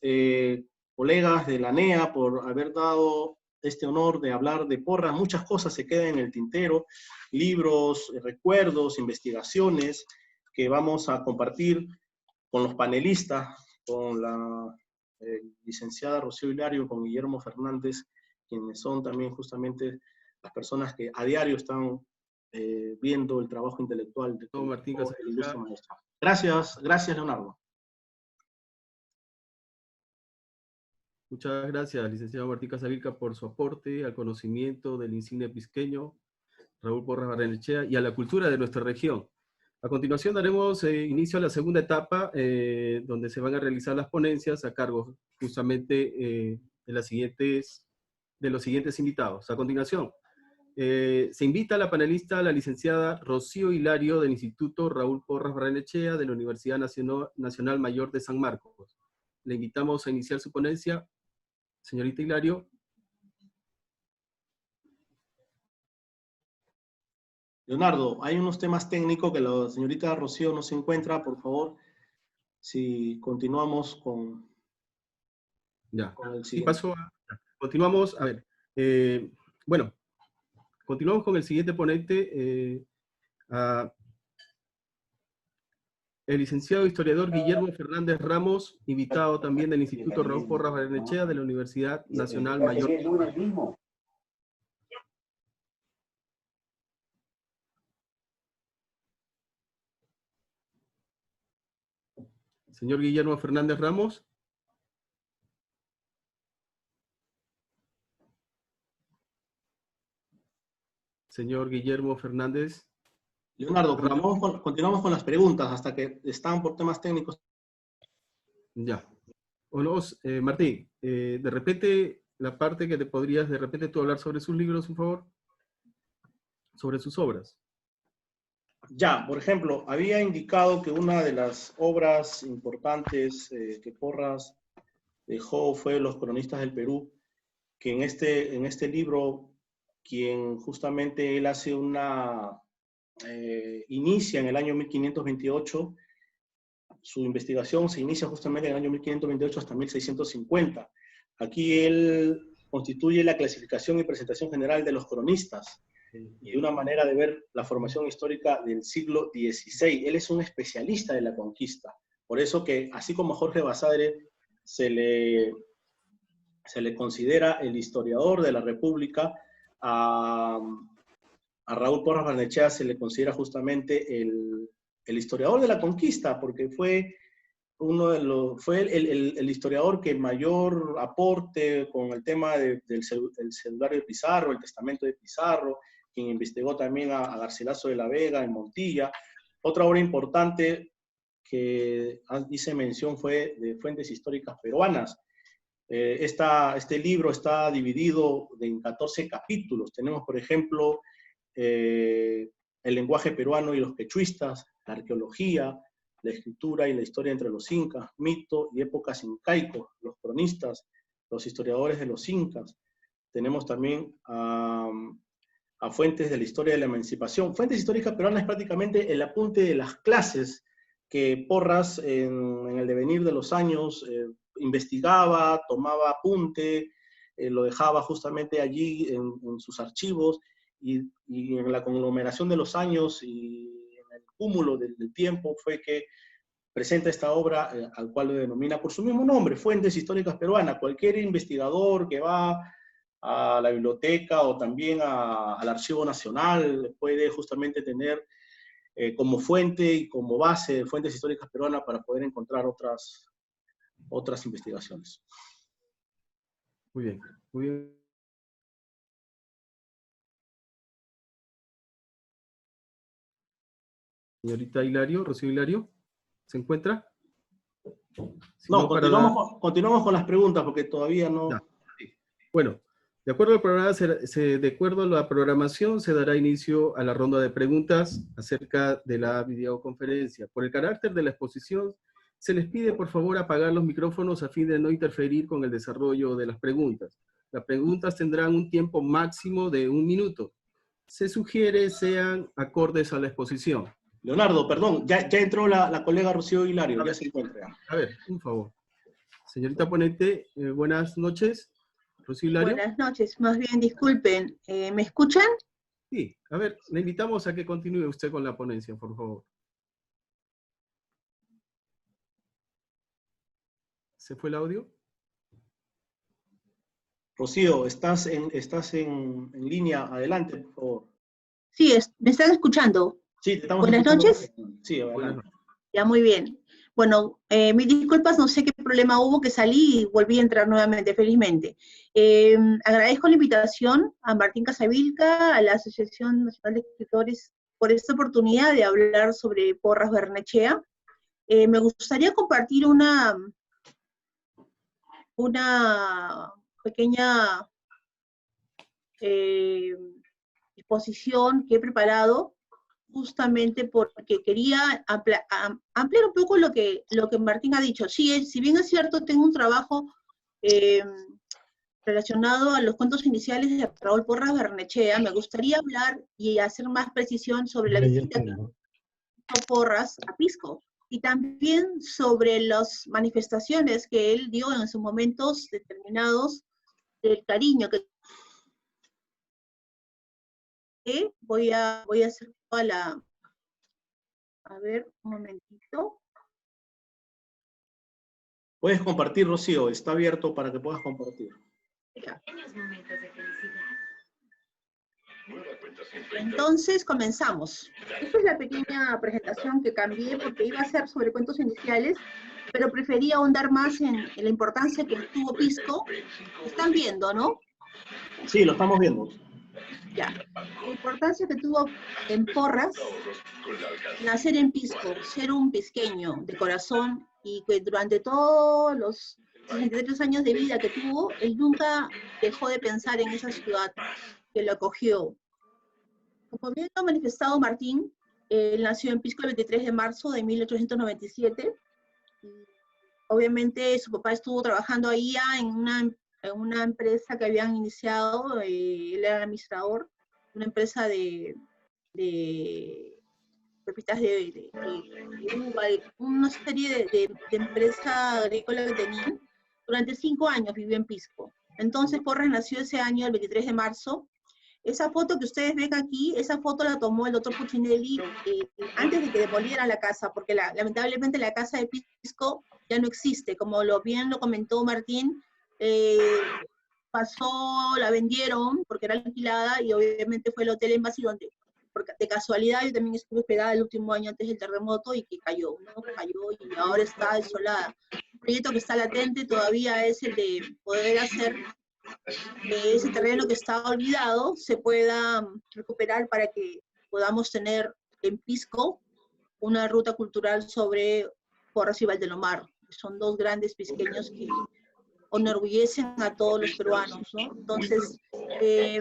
colegas de la NEA, por haber dado este honor de hablar de Porras. Muchas cosas se quedan en el tintero, libros, recuerdos, investigaciones que vamos a compartir con los panelistas, con la licenciada Rocío Hilario, con Guillermo Fernández, quienes son también justamente las personas que a diario están viendo el trabajo intelectual de todo Martín el ilustre maestro. Gracias, Leonardo. Muchas gracias, licenciado Martín Casavilca, por su aporte al conocimiento del insigne pisqueño, Raúl Porras Barrenechea, y a la cultura de nuestra región. A continuación daremos inicio a la segunda etapa, donde se van a realizar las ponencias a cargo justamente de los siguientes invitados. A continuación, se invita a la panelista, la licenciada Rocío Hilario, del Instituto Raúl Porras Barrenechea, de la Universidad Nacional Mayor de San Marcos. Le invitamos a iniciar su ponencia. Señorita Hilario. Leonardo, hay unos temas técnicos que la señorita Rocío no se encuentra, por favor, si continuamos con el siguiente. Sí, continuamos, a ver, bueno, continuamos con el siguiente ponente, el licenciado historiador Guillermo Fernández Ramos, invitado también del Instituto Raúl Porras Barrenechea de la Universidad Nacional Mayor. Señor Guillermo Fernández Ramos. Señor Guillermo Fernández. Leonardo, continuamos con las preguntas hasta que están por temas técnicos. Ya. Bueno, Martín, de repente, la parte que te podrías, de repente tú hablar sobre sus libros, por favor, sobre sus obras. Ya, por ejemplo, había indicado que una de las obras importantes que Porras dejó fue Los Cronistas del Perú, que en este libro, quien justamente él hace inicia en el año 1528, su investigación se inicia justamente en el año 1528 hasta 1650. Aquí él constituye la clasificación y presentación general de los cronistas, y una manera de ver la formación histórica del siglo XVI. Él es un especialista de la conquista. Por eso que, así como a Jorge Basadre se le considera el historiador de la República, a Raúl Porras Barnechea se le considera justamente el historiador de la conquista, porque fue el historiador que mayor aporte con el tema del cedulario de Pizarro, el testamento de Pizarro, quien investigó también a Garcilaso de la Vega en Montilla. Otra obra importante que hice mención fue de Fuentes Históricas Peruanas. Este libro está dividido en 14 capítulos. Tenemos, por ejemplo, el lenguaje peruano y los quechuistas, la arqueología, la escritura y la historia entre los incas, mito y épocas incaicos, los cronistas, los historiadores de los incas. Tenemos también a fuentes de la historia de la emancipación. Fuentes históricas peruanas es prácticamente el apunte de las clases que Porras en el devenir de los años investigaba, tomaba apunte, lo dejaba justamente allí en sus archivos, y en la conglomeración de los años y en el cúmulo del tiempo fue que presenta esta obra al cual lo denomina por su mismo nombre, Fuentes Históricas Peruanas. Cualquier investigador que va a la biblioteca o también al Archivo Nacional puede justamente tener como fuente y como base Fuentes Históricas Peruanas para poder encontrar otras investigaciones. Muy bien, muy bien. Señorita Hilario, Rocío Hilario, ¿se encuentra? Si No, para continuamos con las preguntas porque todavía no... Ya, sí. Bueno, de acuerdo al programa, de acuerdo a la programación, se dará inicio a la ronda de preguntas acerca de la videoconferencia. Por el carácter de la exposición, se les pide por favor apagar los micrófonos a fin de no interferir con el desarrollo de las preguntas. Las preguntas tendrán un tiempo máximo de 1 minuto. Se sugiere sean acordes a la exposición. Leonardo, perdón, ya entró la colega Rocío Hilario, ya se encuentra. A ver, un favor. Señorita ponente, buenas noches. Rocío Hilario. Buenas noches, más bien disculpen, ¿me escuchan? Sí, a ver, le invitamos a que continúe usted con la ponencia, por favor. ¿Se fue el audio? Rocío, estás en línea, adelante, por favor. Sí, ¿me están escuchando? Sí, te estamos Buenas escuchando. noches. Sí, adelante. Ya, muy bien. Bueno, mis disculpas, no sé qué problema hubo, que salí y volví a entrar nuevamente, felizmente. Agradezco la invitación a Martín Casavilca, a la Asociación Nacional de Escritores, por esta oportunidad de hablar sobre Porras Barnechea. Me gustaría compartir una pequeña exposición que he preparado justamente porque quería ampliar un poco lo que Martín ha dicho. Sí, si bien es cierto, tengo un trabajo relacionado a los cuentos iniciales de Raúl Porras Barnechea, me gustaría hablar y hacer más precisión sobre la visita que hizo Porras a Pisco, y también sobre las manifestaciones que él dio en sus momentos determinados del cariño que voy a hacer toda la... A ver, un momentito. Puedes compartir, Rocío, está abierto para que puedas compartir. Entonces, comenzamos. Esta es la pequeña presentación que cambié porque iba a ser sobre cuentos iniciales, pero preferí ahondar más en la importancia que tuvo Pisco. Están viendo, ¿no? Sí, lo estamos viendo. Ya. La importancia que tuvo en Porras nacer en Pisco, ser un pisqueño de corazón, y que durante todos los 63 años de vida que tuvo, él nunca dejó de pensar en esa ciudad que lo acogió. Como bien lo ha manifestado Martín, él nació en Pisco el 23 de marzo de 1897. Obviamente su papá estuvo trabajando ahí ya en una empresa que habían iniciado, él era administrador, una empresa de pepitas de uva, una serie de empresas agrícolas que tenían. Durante 5 años vivió en Pisco. Entonces Porras nació ese año, el 23 de marzo. Esa foto que ustedes ven aquí, esa foto la tomó el doctor Puccinelli antes de que demolieran la casa, porque lamentablemente la casa de Pisco ya no existe, como bien lo comentó Martín. La vendieron porque era alquilada, y obviamente fue el Hotel Embassy donde, porque de casualidad yo también estuve hospedada el último año antes del terremoto, y que cayó, ¿no? Cayó y ahora está desolada. El proyecto que está latente todavía es el de poder hacer que ese terreno que está olvidado se pueda recuperar para que podamos tener en Pisco una ruta cultural sobre Porras y Valdelomar. Son dos grandes pisqueños que enorgullecen a todos los peruanos, ¿no? Entonces,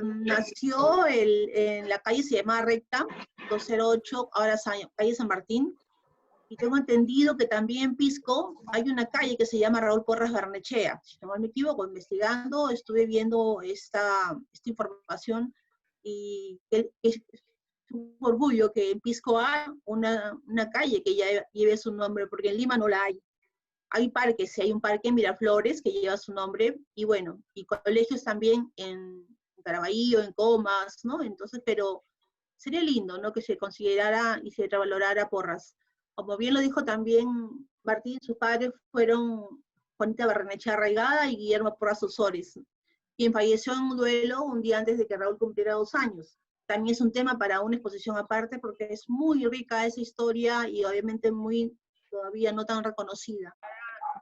nació en la calle, se llama Recta, 208, ahora calle San Martín, y tengo entendido que también en Pisco hay una calle que se llama Raúl Porras Barnechea. Si no me equivoco, investigando, estuve viendo esta información, y es un orgullo que en Pisco hay una calle que ya lleve su nombre, porque en Lima no la hay. Hay parques, sí, hay un parque en Miraflores que lleva su nombre, y bueno, y colegios también en Caraballo, en Comas, ¿no? Entonces, pero sería lindo, ¿no?, que se considerara y se revalorara Porras. Como bien lo dijo también Martín, sus padres fueron Juanita Barrenechea Arraigada y Guillermo Porras Osores, quien falleció en un duelo un día antes de que Raúl cumpliera 2 años. También es un tema para una exposición aparte porque es muy rica esa historia y obviamente muy todavía no tan reconocida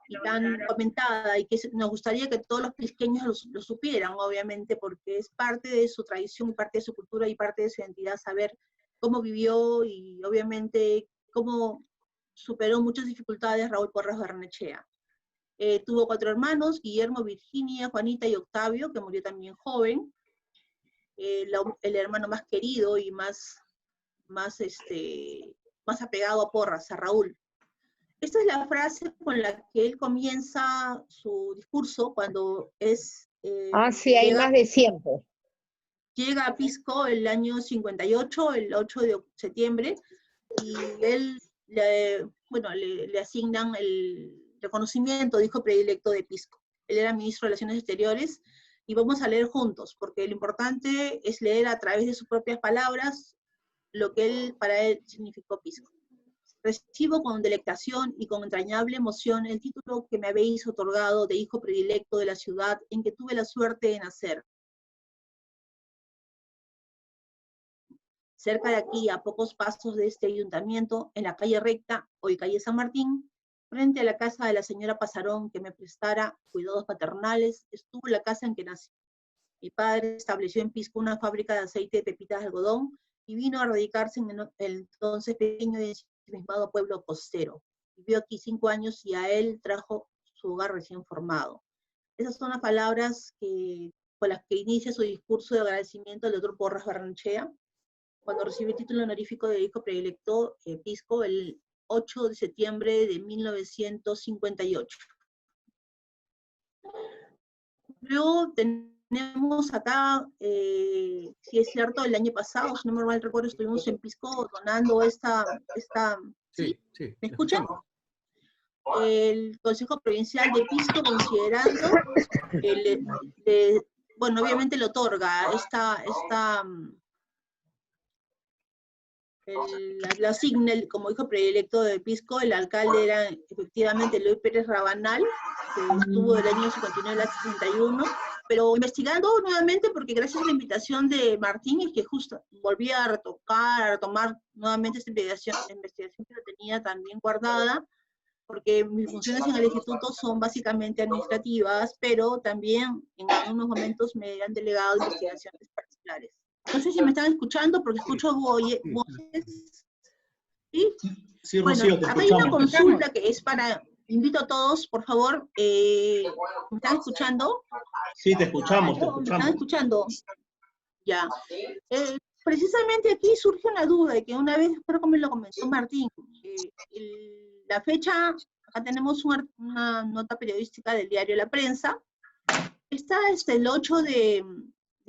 y tan comentada, y que nos gustaría que todos los pisqueños lo supieran, obviamente, porque es parte de su tradición y parte de su cultura y parte de su identidad, saber cómo vivió y obviamente cómo superó muchas dificultades Raúl Porras Barrenechea. Tuvo 4 hermanos, Guillermo, Virginia, Juanita y Octavio, que murió también joven. El hermano más querido y más apegado a Porras, a Raúl. Esta es la frase con la que él comienza su discurso cuando es... sí, hay más de 100. Llega a Pisco el año 58, el 8 de septiembre, y él, le asignan el reconocimiento de hijo predilecto de Pisco. Él era ministro de Relaciones Exteriores, y vamos a leer juntos, porque lo importante es leer a través de sus propias palabras lo que para él significó Pisco. Recibo con delectación y con entrañable emoción el título que me habéis otorgado de hijo predilecto de la ciudad en que tuve la suerte de nacer. Cerca de aquí, a pocos pasos de este ayuntamiento, en la calle recta, hoy calle San Martín, frente a la casa de la señora Pasarón que me prestara cuidados paternales, estuvo la casa en que nací. Mi padre estableció en Pisco una fábrica de aceite de pepitas de algodón y vino a radicarse en el entonces pequeño y ensimismado pueblo costero. Vivió aquí 5 años y a él trajo su hogar recién formado. Esas son las palabras con las que inicia su discurso de agradecimiento al doctor Porras Barrenechea, cuando recibió el título honorífico de hijo predilecto Pisco el 8 de septiembre de 1958. Luego tenemos acá, si es cierto, el año pasado, si no me mal recuerdo, estuvimos en Pisco donando esta ¿sí? ¿Me escuchan? El Consejo Provincial de Pisco, considerando, obviamente le otorga la asigna como hijo predilecto de Pisco. El alcalde era efectivamente Eloy Pérez Rabanal, que estuvo del año 59 al 61, pero investigando nuevamente, porque gracias a la invitación de Martín, es que justo volví a retomar nuevamente esta investigación que la tenía también guardada, porque mis funciones en el instituto son básicamente administrativas, pero también en algunos momentos me han delegado investigaciones particulares. No sé si me están escuchando, porque escucho voces. ¿Sí? Sí, Rocío, te acá hay una escuchamos. consulta que es para, invito a todos, por favor, ¿me están escuchando? Sí, te escuchamos, te ¿Me escuchamos. están escuchando? Ya. Precisamente aquí surge una duda, de que una vez, creo que me lo comentó Martín, la fecha, acá tenemos una nota periodística del diario La Prensa, está el 8 de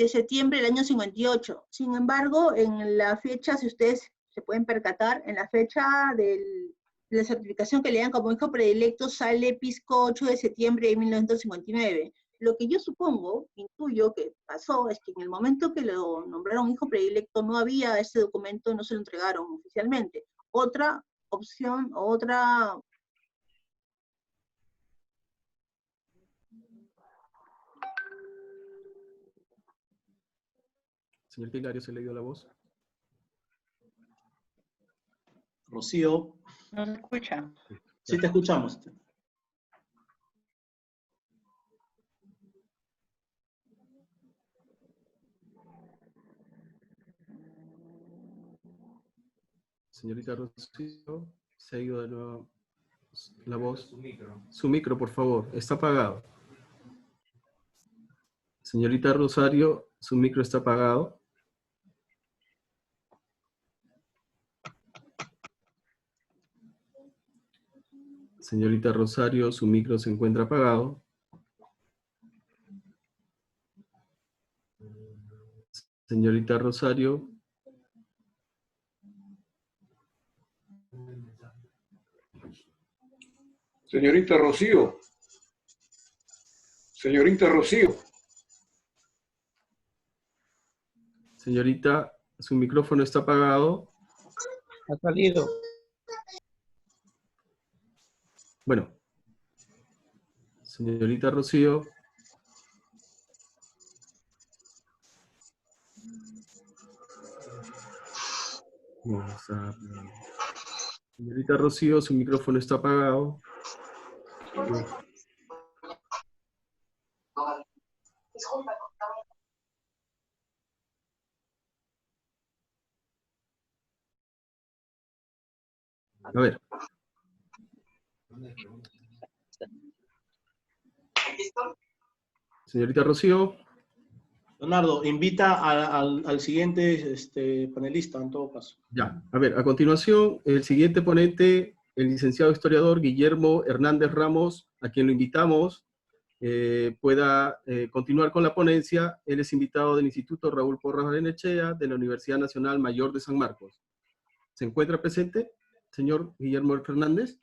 septiembre del año 58. Sin embargo, en la fecha, si ustedes se pueden percatar, en la fecha de la certificación que le dan como hijo predilecto sale Pisco 8 de septiembre de 1959. Lo que yo supongo, intuyo que pasó, es que en el momento que lo nombraron hijo predilecto no había ese documento, no se lo entregaron oficialmente. Otra opción, otra... Señor Hilario, ¿se le dio la voz? Rocío. No se escucha. Sí, te escuchamos. Señorita Rocío, se ha ido de nuevo la voz. Su micro, por favor, está apagado. Señorita Rosario, su micro está apagado. Señorita Rosario, su micro se encuentra apagado. Señorita Rosario. Señorita Rocío. Señorita Rocío. Señorita, su micrófono está apagado. Ha salido. Bueno, señorita Rocío. Señorita Rocío, su micrófono está apagado. A ver. Señorita Rocío. Leonardo, invita al siguiente panelista, en todo caso. Ya, a ver, a continuación, el siguiente ponente, el licenciado historiador Guillermo Hernández Ramos, a quien lo invitamos, pueda continuar con la ponencia. Él es invitado del Instituto Raúl Porras Barrenechea de la Universidad Nacional Mayor de San Marcos. ¿Se encuentra presente, señor Guillermo Fernández?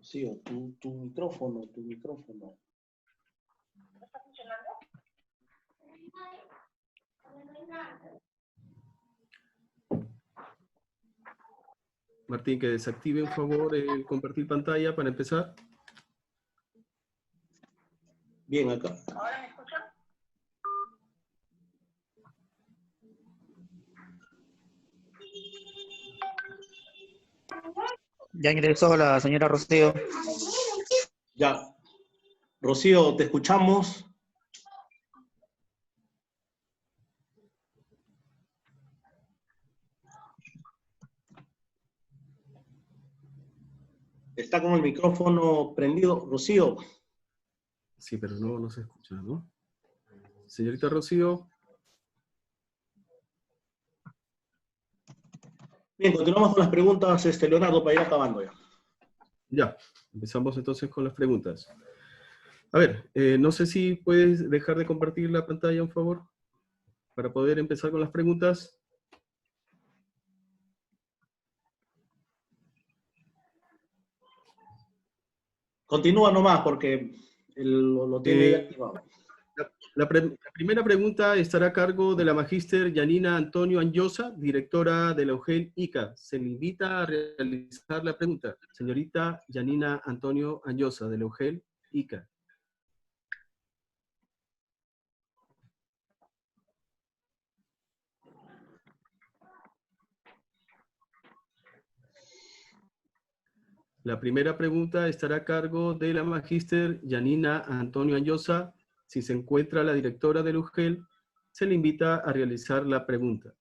Sí, tu micrófono. ¿No está funcionando? Martín, que desactive, por favor, el compartir pantalla para empezar. Bien, acá. ¿Ahora me escuchan? Ya ingresó la señora Rocío. Ya. Rocío, te escuchamos. Está con el micrófono prendido. Rocío. Sí, pero no se escucha, ¿no? Señorita Rocío. Bien, continuamos con las preguntas, Leonardo, para ir acabando ya. Ya, empezamos entonces con las preguntas. A ver, no sé si puedes dejar de compartir la pantalla, por favor, para poder empezar con las preguntas. Continúa nomás, porque lo tiene activado. La primera pregunta estará a cargo de la magíster Yanina Antonio Anyosa, directora de la UGEL ICA. Se le invita a realizar la pregunta. Señorita Yanina Antonio Anyosa, de la UGEL ICA. La primera pregunta estará a cargo de la magíster Yanina Antonio Anyosa. Si se encuentra la directora del UGEL, se le invita a realizar la pregunta.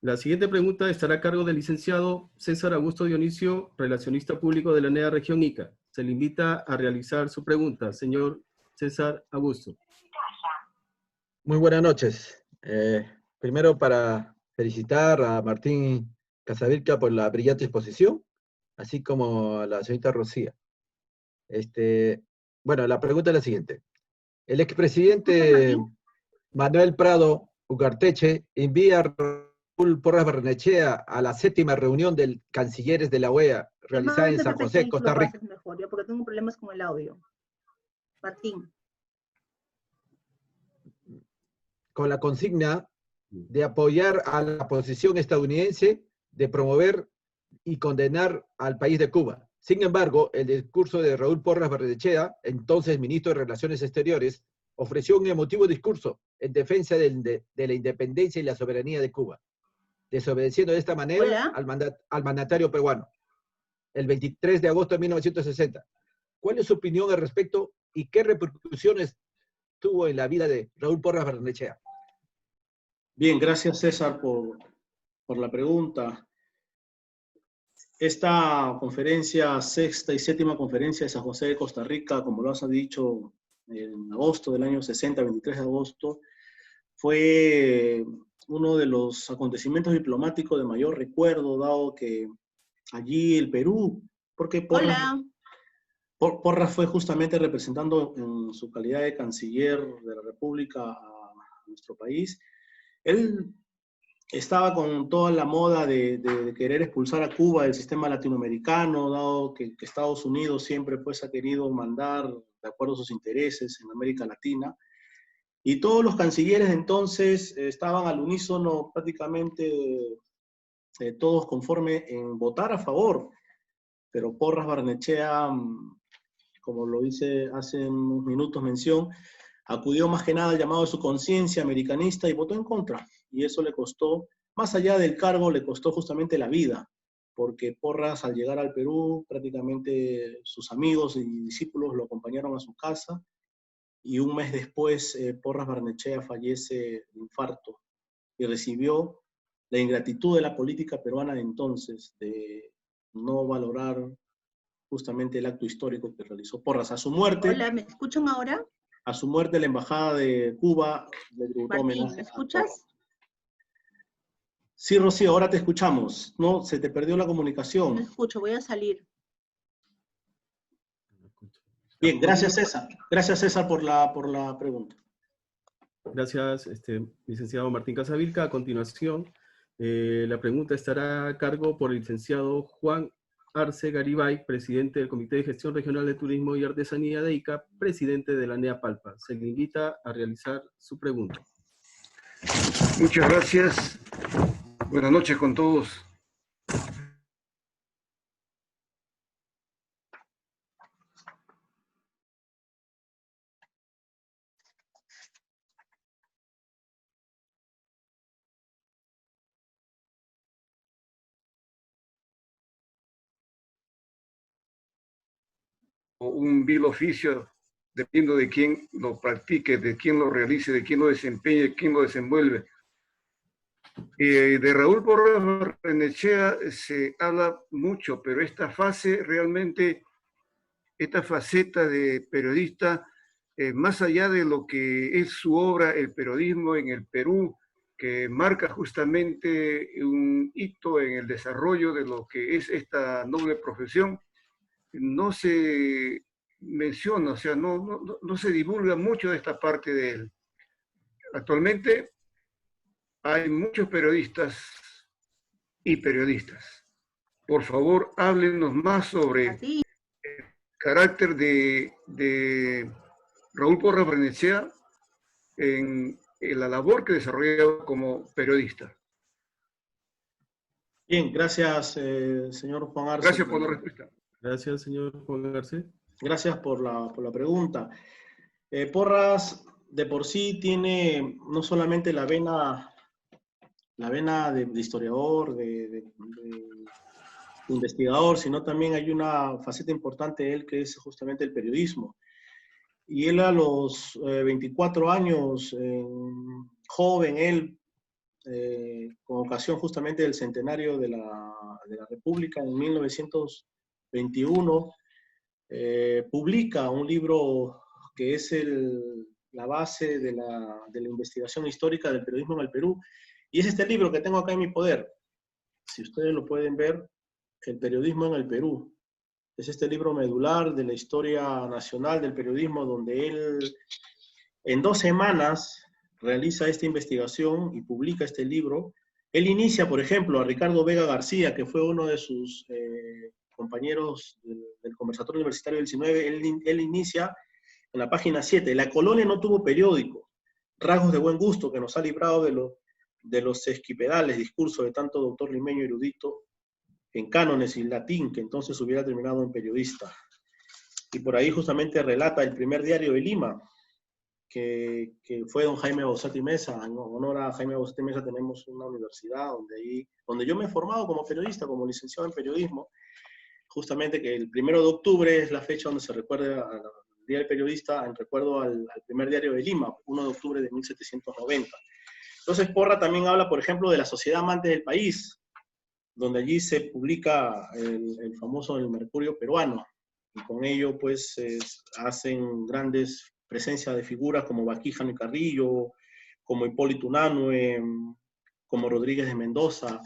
La siguiente pregunta estará a cargo del licenciado César Augusto Dionisio, relacionista público de la NEA Región ICA. Se le invita a realizar su pregunta. Señor César Augusto. Muy buenas noches. Primero, para felicitar a Martín Casavilca por la brillante exposición, así como a la señorita Rocío. Bueno, la pregunta es la siguiente. El expresidente Manuel Prado Ugarteche envía a Raúl Porras Barrenechea a la 7ª reunión de cancilleres de la OEA realizada en San José, Costa Rica. Mejor, ya, porque tengo problemas con el audio. Martín. Con la consigna de apoyar a la posición estadounidense de promover y condenar al país de Cuba. Sin embargo, el discurso de Raúl Porras Barrenechea, entonces ministro de Relaciones Exteriores, ofreció un emotivo discurso en defensa de la independencia y la soberanía de Cuba, desobedeciendo de esta manera al mandatario peruano, el 23 de agosto de 1960. ¿Cuál es su opinión al respecto y qué repercusiones tuvo en la vida de Raúl Porras Barrenechea? Bien, gracias César por la pregunta. Esta conferencia, 6ª y 7ª conferencia de San José de Costa Rica, como lo has dicho, en agosto del año 60, 23 de agosto, fue uno de los acontecimientos diplomáticos de mayor recuerdo, dado que allí el Perú, porque Porras fue justamente representando en su calidad de canciller de la República a nuestro país. Él estaba con toda la moda de querer expulsar a Cuba del sistema latinoamericano, dado que Estados Unidos siempre pues ha querido mandar de acuerdo a sus intereses en América Latina. Y todos los cancilleres entonces estaban al unísono prácticamente todos conforme en votar a favor, pero Porras Barnechea, como lo hice hace unos minutos mención, acudió más que nada al llamado de su conciencia americanista y votó en contra. Y eso le costó, más allá del cargo, le costó justamente la vida, porque Porras al llegar al Perú, prácticamente sus amigos y discípulos lo acompañaron a su casa, y un mes después Porras Barnechea fallece de infarto y recibió la ingratitud de la política peruana de entonces, de no valorar justamente el acto histórico que realizó Porras. A su muerte... Hola, ¿me escuchan ahora? A su muerte, la Embajada de Cuba le tributó Martín, homenaje. ¿me escuchas? Sí, Rocío, ahora te escuchamos. No, se te perdió la No comunicación. escucho, voy a salir. Bien, gracias César. Gracias César por la pregunta. Gracias, licenciado Martín Casavilca. A continuación, la pregunta estará a cargo por el licenciado Juan Arce Garibay, presidente del Comité de Gestión Regional de Turismo y Artesanía de ICA, presidente de la NEA Palpa. Se le invita a realizar su pregunta. Muchas gracias. Buenas noches con todos. Un vil oficio, dependiendo de quién lo practique, de quién lo realice, de quién lo desempeñe, de quién lo desenvuelve. De Raúl Porras Barnechea se habla mucho, pero esta fase realmente, esta faceta de periodista, más allá de lo que es su obra, el periodismo en el Perú, que marca justamente un hito en el desarrollo de lo que es esta noble profesión, no se menciona, o sea, no se divulga mucho de esta parte de él. Actualmente hay muchos periodistas y periodistas. Por favor, háblenos más sobre el carácter de Raúl Porras Barnechea en la labor que desarrolla como periodista. Bien, gracias, señor Juan Arce. Gracias por la respuesta. Gracias, señor Juan Arce. Gracias por la pregunta. Porras de por sí tiene no solamente la vena de historiador, de investigador, sino también hay una faceta importante de él que es justamente el periodismo. Y él a los 24 años, joven, él, con ocasión justamente del centenario de la República en 1921, publica un libro que es la base de la investigación histórica del periodismo en el Perú, y es este libro que tengo acá en mi poder. Si ustedes lo pueden ver, El periodismo en el Perú. Es este libro medular de la historia nacional del periodismo, donde él en 2 semanas realiza esta investigación y publica este libro. Él inicia, por ejemplo, a Ricardo Vega García, que fue uno de sus compañeros del conversatorio universitario del 19, él inicia en la página 7, la colonia no tuvo periódico, rasgos de buen gusto que nos ha librado de los esquipedales discursos de tanto doctor limeño erudito en cánones y latín, que entonces hubiera terminado en periodista. Y por ahí justamente relata el primer diario de Lima, que fue don Jaime Bausati Mesa. En honor a Jaime Bausati Mesa tenemos una universidad donde yo me he formado como periodista, como licenciado en periodismo, justamente que el 1 de octubre es la fecha donde se recuerda al Día del Periodista, en recuerdo al primer diario de Lima, 1 de octubre de 1790. Entonces Porra también habla, por ejemplo, de la Sociedad Amantes del País, donde allí se publica el famoso El Mercurio Peruano, y con ello pues hacen grandes presencias de figuras como Baquijano y Carrillo, como Hipólito Unanue, como Rodríguez de Mendoza,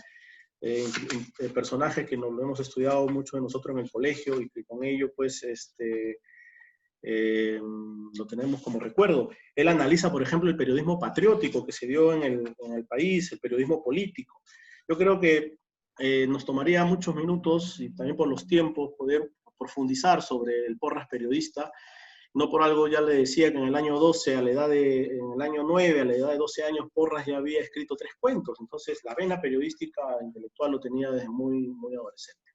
personajes que nos lo hemos estudiado mucho de nosotros en el colegio, y que con ello pues lo tenemos como recuerdo. Él analiza, por ejemplo, el periodismo patriótico que se dio en el país, el periodismo político. Yo creo que nos tomaría muchos minutos, y también por los tiempos, poder profundizar sobre el Porras periodista, No por algo ya le decía que en el año 12, en el año 9, a la edad de 12 años, Porras ya había escrito 3 cuentos. Entonces, la vena periodística intelectual lo tenía desde muy, muy adolescente.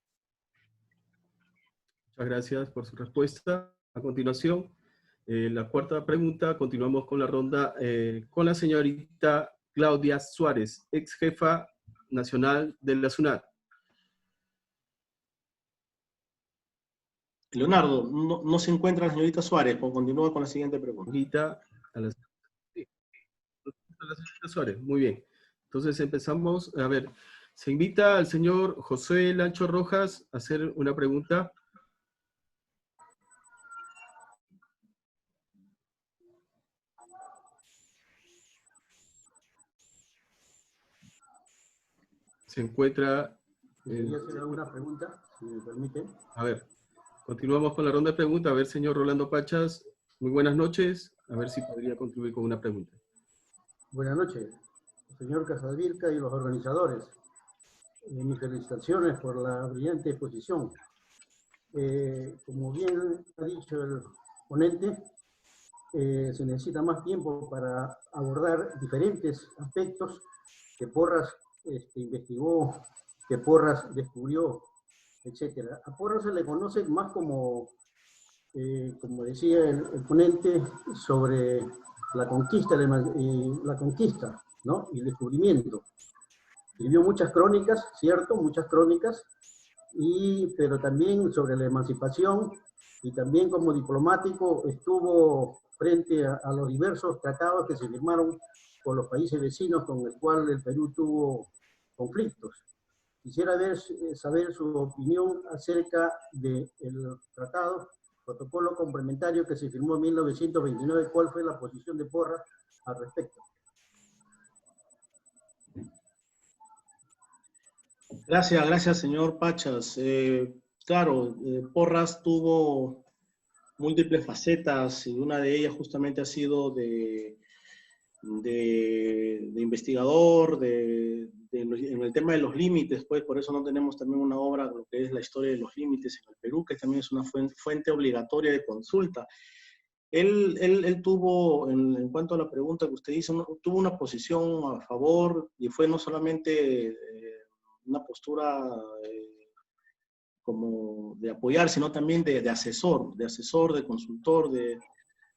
Muchas gracias por su respuesta. A continuación, la cuarta pregunta, continuamos con la ronda con la señorita Claudia Suárez, ex jefa nacional de la SUNAT. Leonardo, no se encuentra la señorita Suárez, pues continúa con la siguiente pregunta. A la señorita Suárez, muy bien. Entonces empezamos, a ver, se invita al señor José Lancho Rojas a hacer una pregunta. Se encuentra... Quería hacer alguna pregunta, si me permite. A ver, continuamos con la ronda de preguntas. A ver, señor Rolando Pachas, muy buenas noches. A ver si podría contribuir con una pregunta. Buenas noches, señor Casavirca y los organizadores. Mis felicitaciones por la brillante exposición. Como bien ha dicho el ponente, se necesita más tiempo para abordar diferentes aspectos que Porras investigó, que Porras descubrió, etc. A Porras se le conoce más como decía el ponente, sobre la conquista, ¿no? Y el descubrimiento. Escribió muchas crónicas, ¿cierto? Muchas crónicas, pero también sobre la emancipación, y también como diplomático estuvo frente a los diversos tratados que se firmaron con los países vecinos con el cual el Perú tuvo conflictos. Quisiera saber su opinión acerca del tratado, protocolo complementario que se firmó en 1929, ¿cuál fue la posición de Porras al respecto? Gracias, señor Pachas. Claro, Porras tuvo múltiples facetas y una de ellas justamente ha sido de investigador, en el tema de los límites, pues por eso no tenemos también una obra, lo que es la historia de los límites en el Perú, que también es una fuente obligatoria de consulta. Él tuvo, en cuanto a la pregunta que usted hizo, tuvo una posición a favor, y fue no solamente una postura como de apoyar, sino también de asesor, de consultor,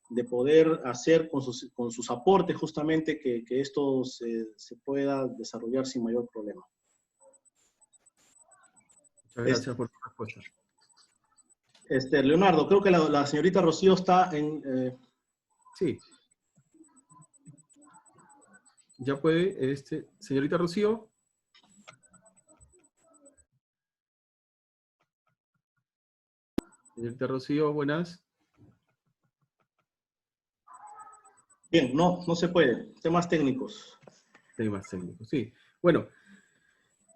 de poder hacer con sus aportes justamente que esto se pueda desarrollar sin mayor problema. Muchas gracias por tu respuesta. Leonardo, creo que la señorita Rocío está en... Sí. Ya puede, señorita Rocío. Señorita Rocío, buenas. Bien, no se puede. Temas técnicos. Temas técnicos, sí. Bueno,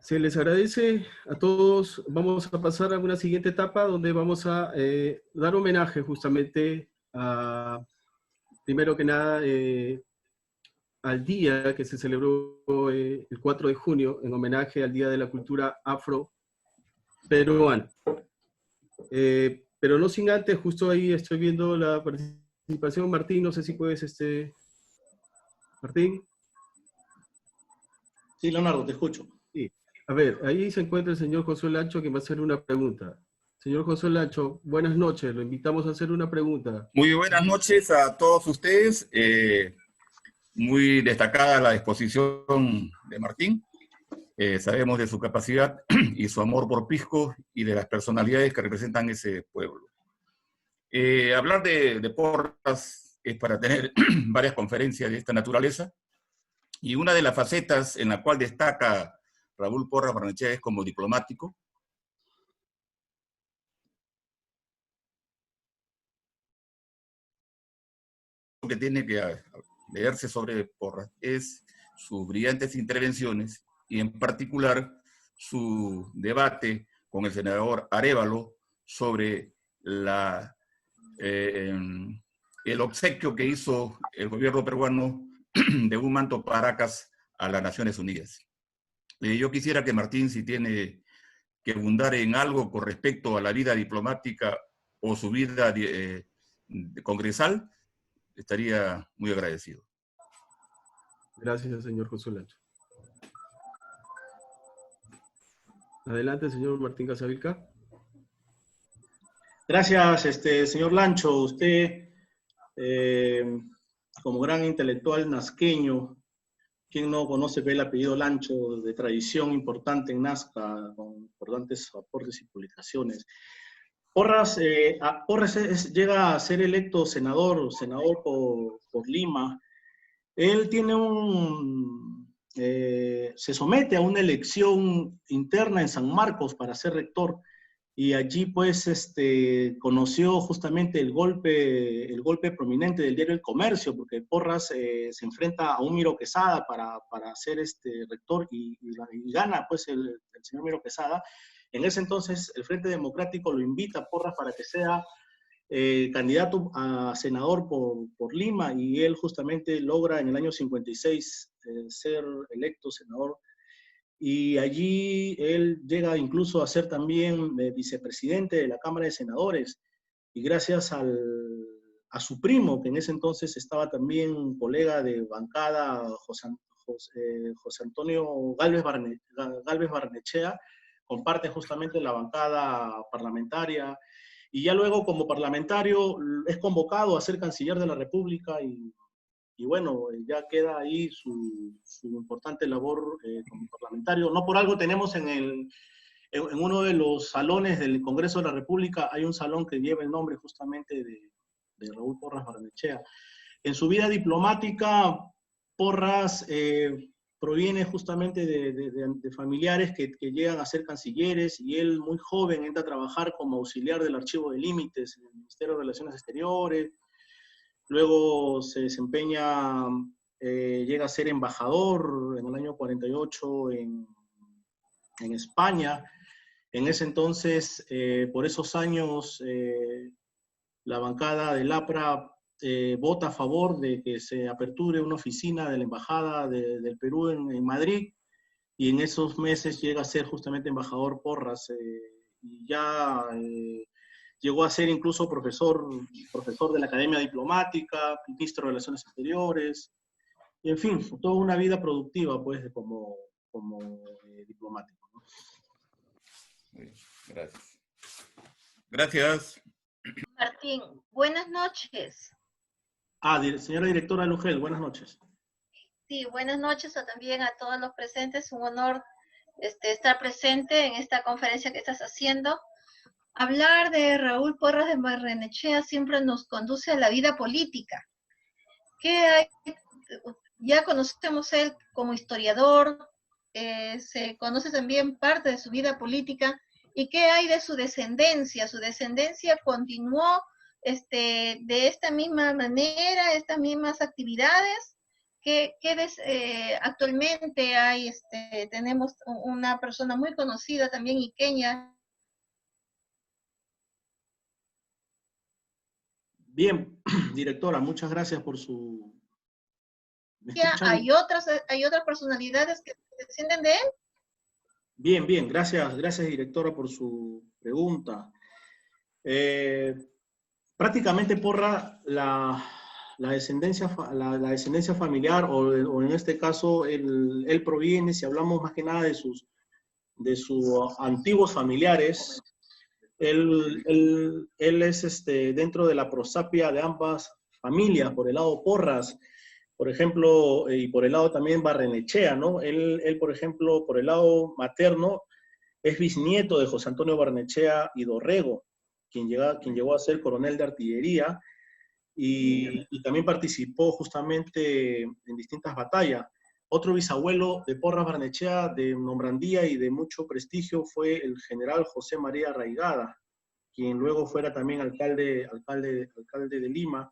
se les agradece a todos. Vamos a pasar a una siguiente etapa donde vamos a dar homenaje justamente a, primero que nada, al día que se celebró el 4 de junio, en homenaje al Día de la Cultura Afro-Peruana. Pero no sin antes, justo ahí estoy viendo la participación. Martín, no sé si puedes, Martín. Sí, Leonardo, te escucho. Sí. A ver, ahí se encuentra el señor José Lancho, que va a hacer una pregunta. Señor José Lancho, buenas noches, lo invitamos a hacer una pregunta. Muy buenas noches a todos ustedes. Muy destacada la exposición de Martín. Sabemos de su capacidad y su amor por Pisco y de las personalidades que representan ese pueblo. Hablar de Porras es para tener varias conferencias de esta naturaleza, y una de las facetas en la cual destaca Raúl Porras Barnechea es como diplomático. Lo que tiene que leerse sobre Porras es sus brillantes intervenciones, y en particular su debate con el senador Arévalo sobre el obsequio que hizo el gobierno peruano de un manto Paracas a las Naciones Unidas. Yo quisiera que Martín, si tiene que abundar en algo con respecto a la vida diplomática o su vida congresal, estaría muy agradecido. Gracias, señor José Lancho. Adelante, señor Martín Casavilca. Gracias, señor Lancho. Usted, como gran intelectual nazqueño, ¿quién no conoce el apellido Lancho, de tradición importante en Nazca, con importantes aportes y publicaciones? Porras, llega a ser electo senador por Lima. Él tiene se somete a una elección interna en San Marcos para ser rector, y allí pues conoció justamente el golpe prominente del diario El Comercio, porque Porras se enfrenta a un Miro Quesada para ser rector y gana pues el señor Miro Quesada. En ese entonces el Frente Democrático lo invita a Porras para que sea candidato a senador por Lima, y él justamente logra en el año 56 ser electo senador. Y allí él llega incluso a ser también vicepresidente de la Cámara de Senadores, y gracias a su primo, que en ese entonces estaba también colega de bancada, José Antonio Galvez Barnechea, comparte justamente la bancada parlamentaria, y ya luego como parlamentario es convocado a ser canciller de la República, y bueno, ya queda ahí su importante labor como parlamentario. No por algo tenemos en uno de los salones del Congreso de la República, hay un salón que lleva el nombre justamente de Raúl Porras Barnechea. En su vida diplomática, Porras proviene justamente de familiares que llegan a ser cancilleres, y él muy joven entra a trabajar como auxiliar del Archivo de Límites en el Ministerio de Relaciones Exteriores. Luego se desempeña, llega a ser embajador en el año 48 en España. En ese entonces, por esos años, la bancada del APRA vota a favor de que se aperture una oficina de la Embajada del Perú en Madrid, y en esos meses llega a ser justamente embajador Porras, y ya llegó a ser incluso profesor de la Academia Diplomática, ministro de Relaciones Exteriores, y en fin, toda una vida productiva pues como diplomático, ¿no? Gracias. Gracias. Martín, buenas noches. Señora directora Lugel, buenas noches. Sí, buenas noches también a todos los presentes. Un honor estar presente en esta conferencia que estás haciendo. Hablar de Raúl Porras de Barrenechea siempre nos conduce a la vida política. ¿Qué hay? Ya conocemos él como historiador, se conoce también parte de su vida política. ¿Y qué hay de su descendencia? Su descendencia continuó de esta misma manera, estas mismas actividades. Actualmente hay, tenemos una persona muy conocida también, iqueña. Bien, directora, muchas gracias por su... ¿Hay otras personalidades que descienden de él? Bien, bien, gracias directora por su pregunta. Prácticamente Porra, la descendencia familiar, o en este caso él proviene, si hablamos más que nada de sus antiguos familiares, él es dentro de la prosapia de ambas familias, por el lado Porras, por ejemplo, y por el lado también Barrenechea, ¿no? Él, por ejemplo, por el lado materno, es bisnieto de José Antonio Barnechea y Dorrego, quien llegó a ser coronel de artillería, y también participó justamente en distintas batallas. Otro bisabuelo de Porras Barnechea, de nombrandía y de mucho prestigio, fue el general José María Arraigada, quien luego fuera también alcalde de Lima.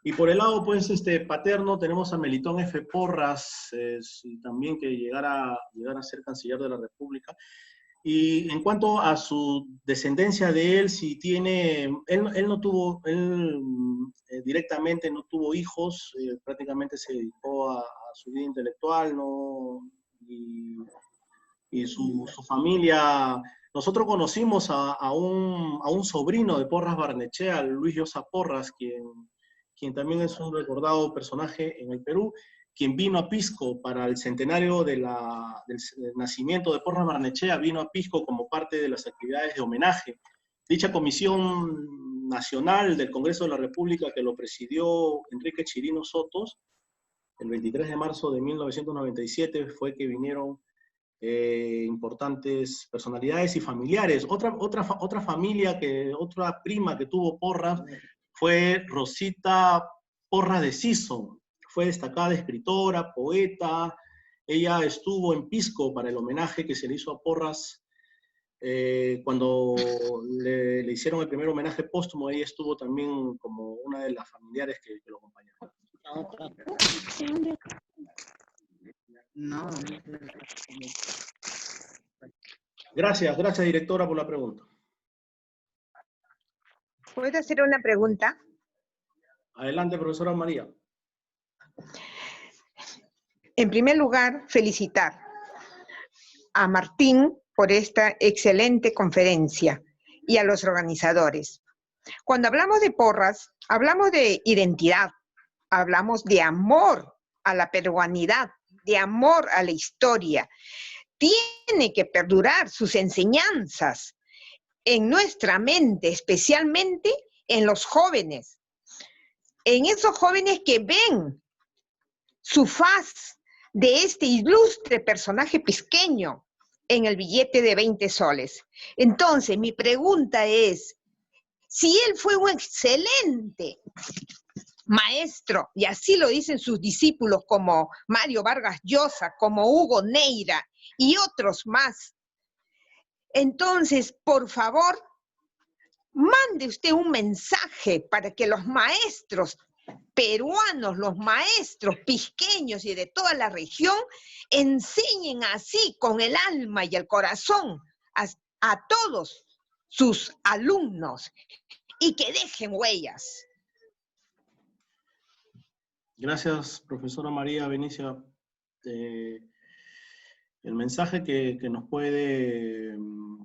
Y por el lado, pues, paterno, tenemos a Melitón F. Porras, también que llegara a ser canciller de la República. Y en cuanto a su descendencia de él, si tiene, él directamente no tuvo hijos, prácticamente se dedicó a su vida intelectual, ¿no? Y su familia Nosotros conocimos a un sobrino de Porras Barnechea, Luis Llosa Porras, quien también es un recordado personaje en el Perú, quien vino a Pisco para el centenario del nacimiento de Porras Barnechea, vino a Pisco como parte de las actividades de homenaje. Dicha comisión nacional del Congreso de la República, que lo presidió Enrique Chirino Sotos, el 23 de marzo de 1997, fue que vinieron importantes personalidades y familiares. Otra familia, otra prima que tuvo Porras fue Rosita Porras de Sison. Fue destacada escritora, poeta. Ella estuvo en Pisco para el homenaje que se le hizo a Porras cuando le hicieron el primer homenaje póstumo. Ella estuvo también como una de las familiares que lo acompañaron. No. Gracias, directora, por la pregunta. ¿Puedo hacer una pregunta? Adelante, profesora María. En primer lugar, felicitar a Martín por esta excelente conferencia y a los organizadores. Cuando hablamos de Porras, hablamos de identidad, hablamos de amor a la peruanidad, de amor a la historia. Tiene que perdurar sus enseñanzas en nuestra mente, especialmente en los jóvenes, en esos jóvenes que ven su faz de este ilustre personaje pisqueño en el billete de 20 soles. Entonces, mi pregunta es, si él fue un excelente maestro, y así lo dicen sus discípulos como Mario Vargas Llosa, como Hugo Neira y otros más, entonces, por favor, mande usted un mensaje para que los maestros peruanos, los maestros pisqueños y de toda la región enseñen así con el alma y el corazón a todos sus alumnos y que dejen huellas. Gracias, profesora María Benicia. El mensaje que nos puede,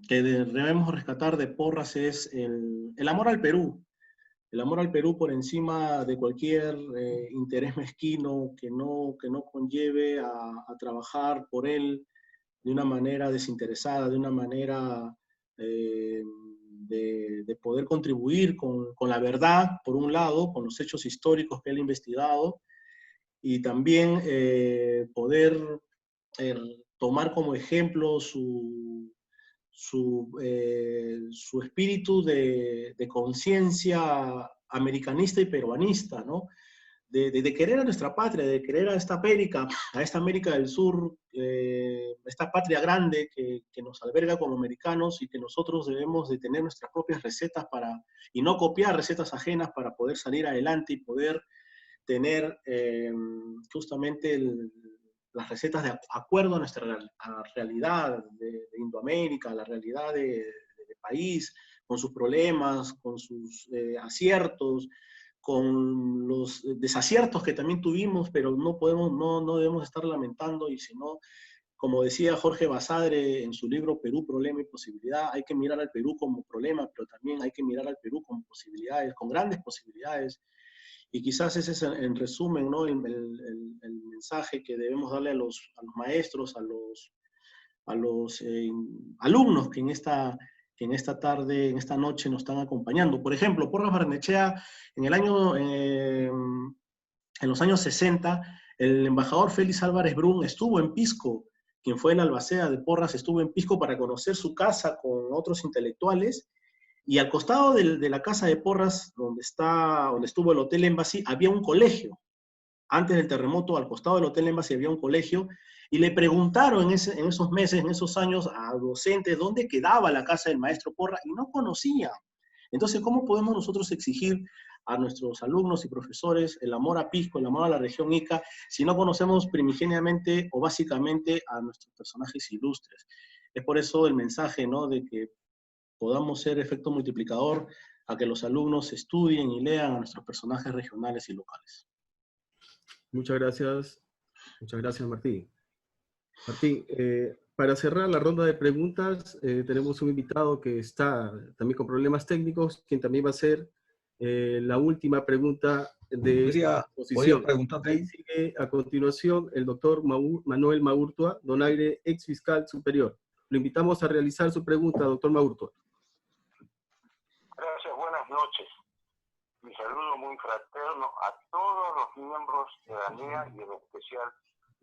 que debemos rescatar de Porras es el amor al Perú. El amor al Perú por encima de cualquier interés mezquino que no conlleve a trabajar por él de una manera desinteresada, de una manera de poder contribuir con la verdad, por un lado, con los hechos históricos que él ha investigado, y también poder tomar como ejemplo su espíritu de conciencia americanista y peruanista, ¿no? De querer a nuestra patria, de querer a esta América del Sur, esta patria grande que nos alberga como americanos y que nosotros debemos de tener nuestras propias recetas y no copiar recetas ajenas para poder salir adelante y poder tener justamente las recetas de acuerdo a nuestra realidad de Indoamérica, la realidad de país, con sus problemas, con sus aciertos, con los desaciertos que también tuvimos, pero no debemos estar lamentando, y sino, como decía Jorge Basadre en su libro Perú, Problema y Posibilidad, hay que mirar al Perú como problema, pero también hay que mirar al Perú con posibilidades, con grandes posibilidades. Y quizás ese es, en resumen, ¿no? el mensaje que debemos darle a los maestros, a los alumnos que en esta tarde, en esta noche nos están acompañando. Por ejemplo, Porras Barnechea, en los años 60, el embajador Félix Álvarez Brun estuvo en Pisco, quien fue el albacea de Porras, estuvo en Pisco para conocer su casa con otros intelectuales. Y al costado de la casa de Porras, donde estuvo el Hotel Embassy, había un colegio. Antes del terremoto, al costado del Hotel Embassy había un colegio, y le preguntaron en esos meses, en esos años, a docentes dónde quedaba la casa del maestro Porras, y no conocían. Entonces, ¿cómo podemos nosotros exigir a nuestros alumnos y profesores el amor a Pisco, el amor a la región Ica, si no conocemos primigeniamente o básicamente a nuestros personajes ilustres? Es por eso el mensaje, ¿no?, de que podamos ser efecto multiplicador a que los alumnos estudien y lean a nuestros personajes regionales y locales. Muchas gracias Martín. Martín, para cerrar la ronda de preguntas, tenemos un invitado que está también con problemas técnicos, quien también va a hacer la última pregunta de esta exposición. Ahí sigue a continuación el doctor Manuel Maurtua, donaire, ex fiscal superior. Lo invitamos a realizar su pregunta, doctor Maurtua. Gracias, buenas noches. Mi saludo muy fraterno a todos los miembros de la NEA y en especial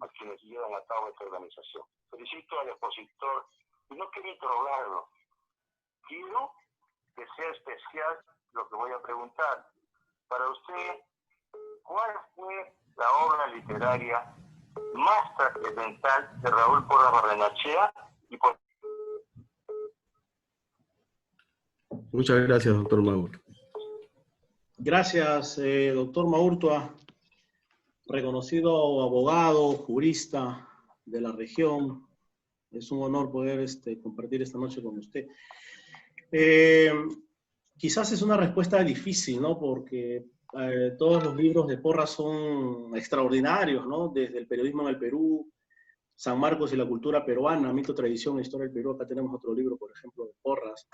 a quienes llevan a cabo esta organización. Felicito al expositor y no quiero interrogarlo. Quiero que sea especial lo que voy a preguntar. Para usted, ¿cuál fue la obra literaria más trascendental de Raúl Porras Barrenechea? Y por... Muchas gracias, doctor Maurtua. Gracias, doctor Maurtua, reconocido abogado, jurista de la región. Es un honor poder compartir esta noche con usted. Quizás es una respuesta difícil, ¿no? Porque todos los libros de Porras son extraordinarios, ¿no? Desde el periodismo en el Perú, San Marcos y la cultura peruana, mito, tradición e historia del Perú. Acá tenemos otro libro, por ejemplo, de Porras.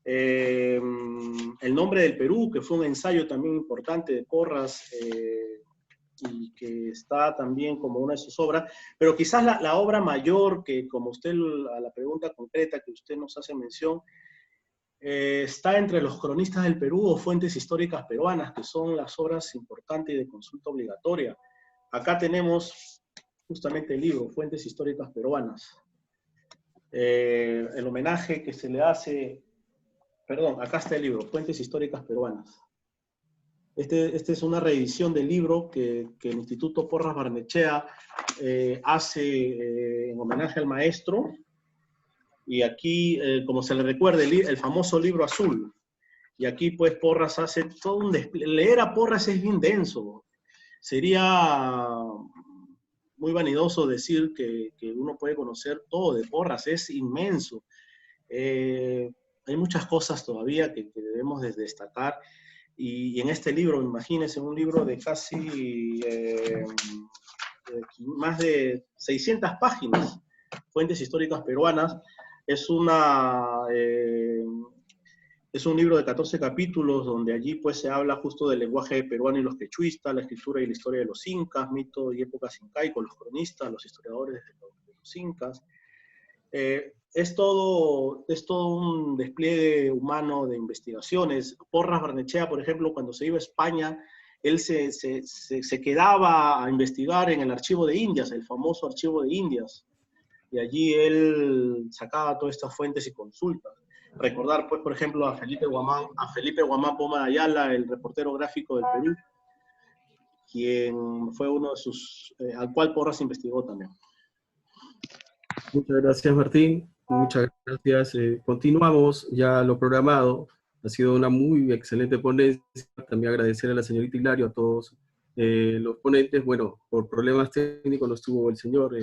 El nombre del Perú, que fue un ensayo también importante de Porras, y que está también como una de sus obras, pero quizás la obra mayor, que como usted, a la pregunta concreta que usted nos hace mención, está entre los cronistas del Perú o fuentes históricas peruanas, que son las obras importantes y de consulta obligatoria. Acá tenemos justamente el libro, Fuentes Históricas Peruanas. El homenaje que se le hace, perdón, acá está el libro, Fuentes Históricas Peruanas. Esta es una reedición del libro que el Instituto Porras Barrenechea hace en homenaje al maestro. Y aquí, como se le recuerda, el famoso libro azul. Y aquí, pues, Porras hace todo un despliegue. Leer a Porras es bien denso. Sería muy vanidoso decir que uno puede conocer todo de Porras. Es inmenso. Hay muchas cosas todavía que debemos destacar. Y en este libro, imagínense, un libro de casi más de 600 páginas, Fuentes Históricas Peruanas. Es un libro de 14 capítulos, donde allí pues se habla justo del lenguaje peruano y los quechuistas, la escritura y la historia de los incas, mito y épocas incaicos, los cronistas, los historiadores de los incas. Es todo un despliegue humano de investigaciones. Porras Barrenechea, por ejemplo, cuando se iba a España, él se quedaba a investigar en el Archivo de Indias, el famoso Archivo de Indias. Y allí él sacaba todas estas fuentes y consultas. Recordar, pues, por ejemplo, a Felipe Guamán Poma de Ayala, el reportero gráfico del Perú, quien fue uno de sus, al cual Porras investigó también. Muchas gracias, Martín. Muchas gracias. Continuamos ya lo programado. Ha sido una muy excelente ponencia. También agradecer a la señorita Hilario, a todos los ponentes. Bueno, por problemas técnicos no estuvo el señor,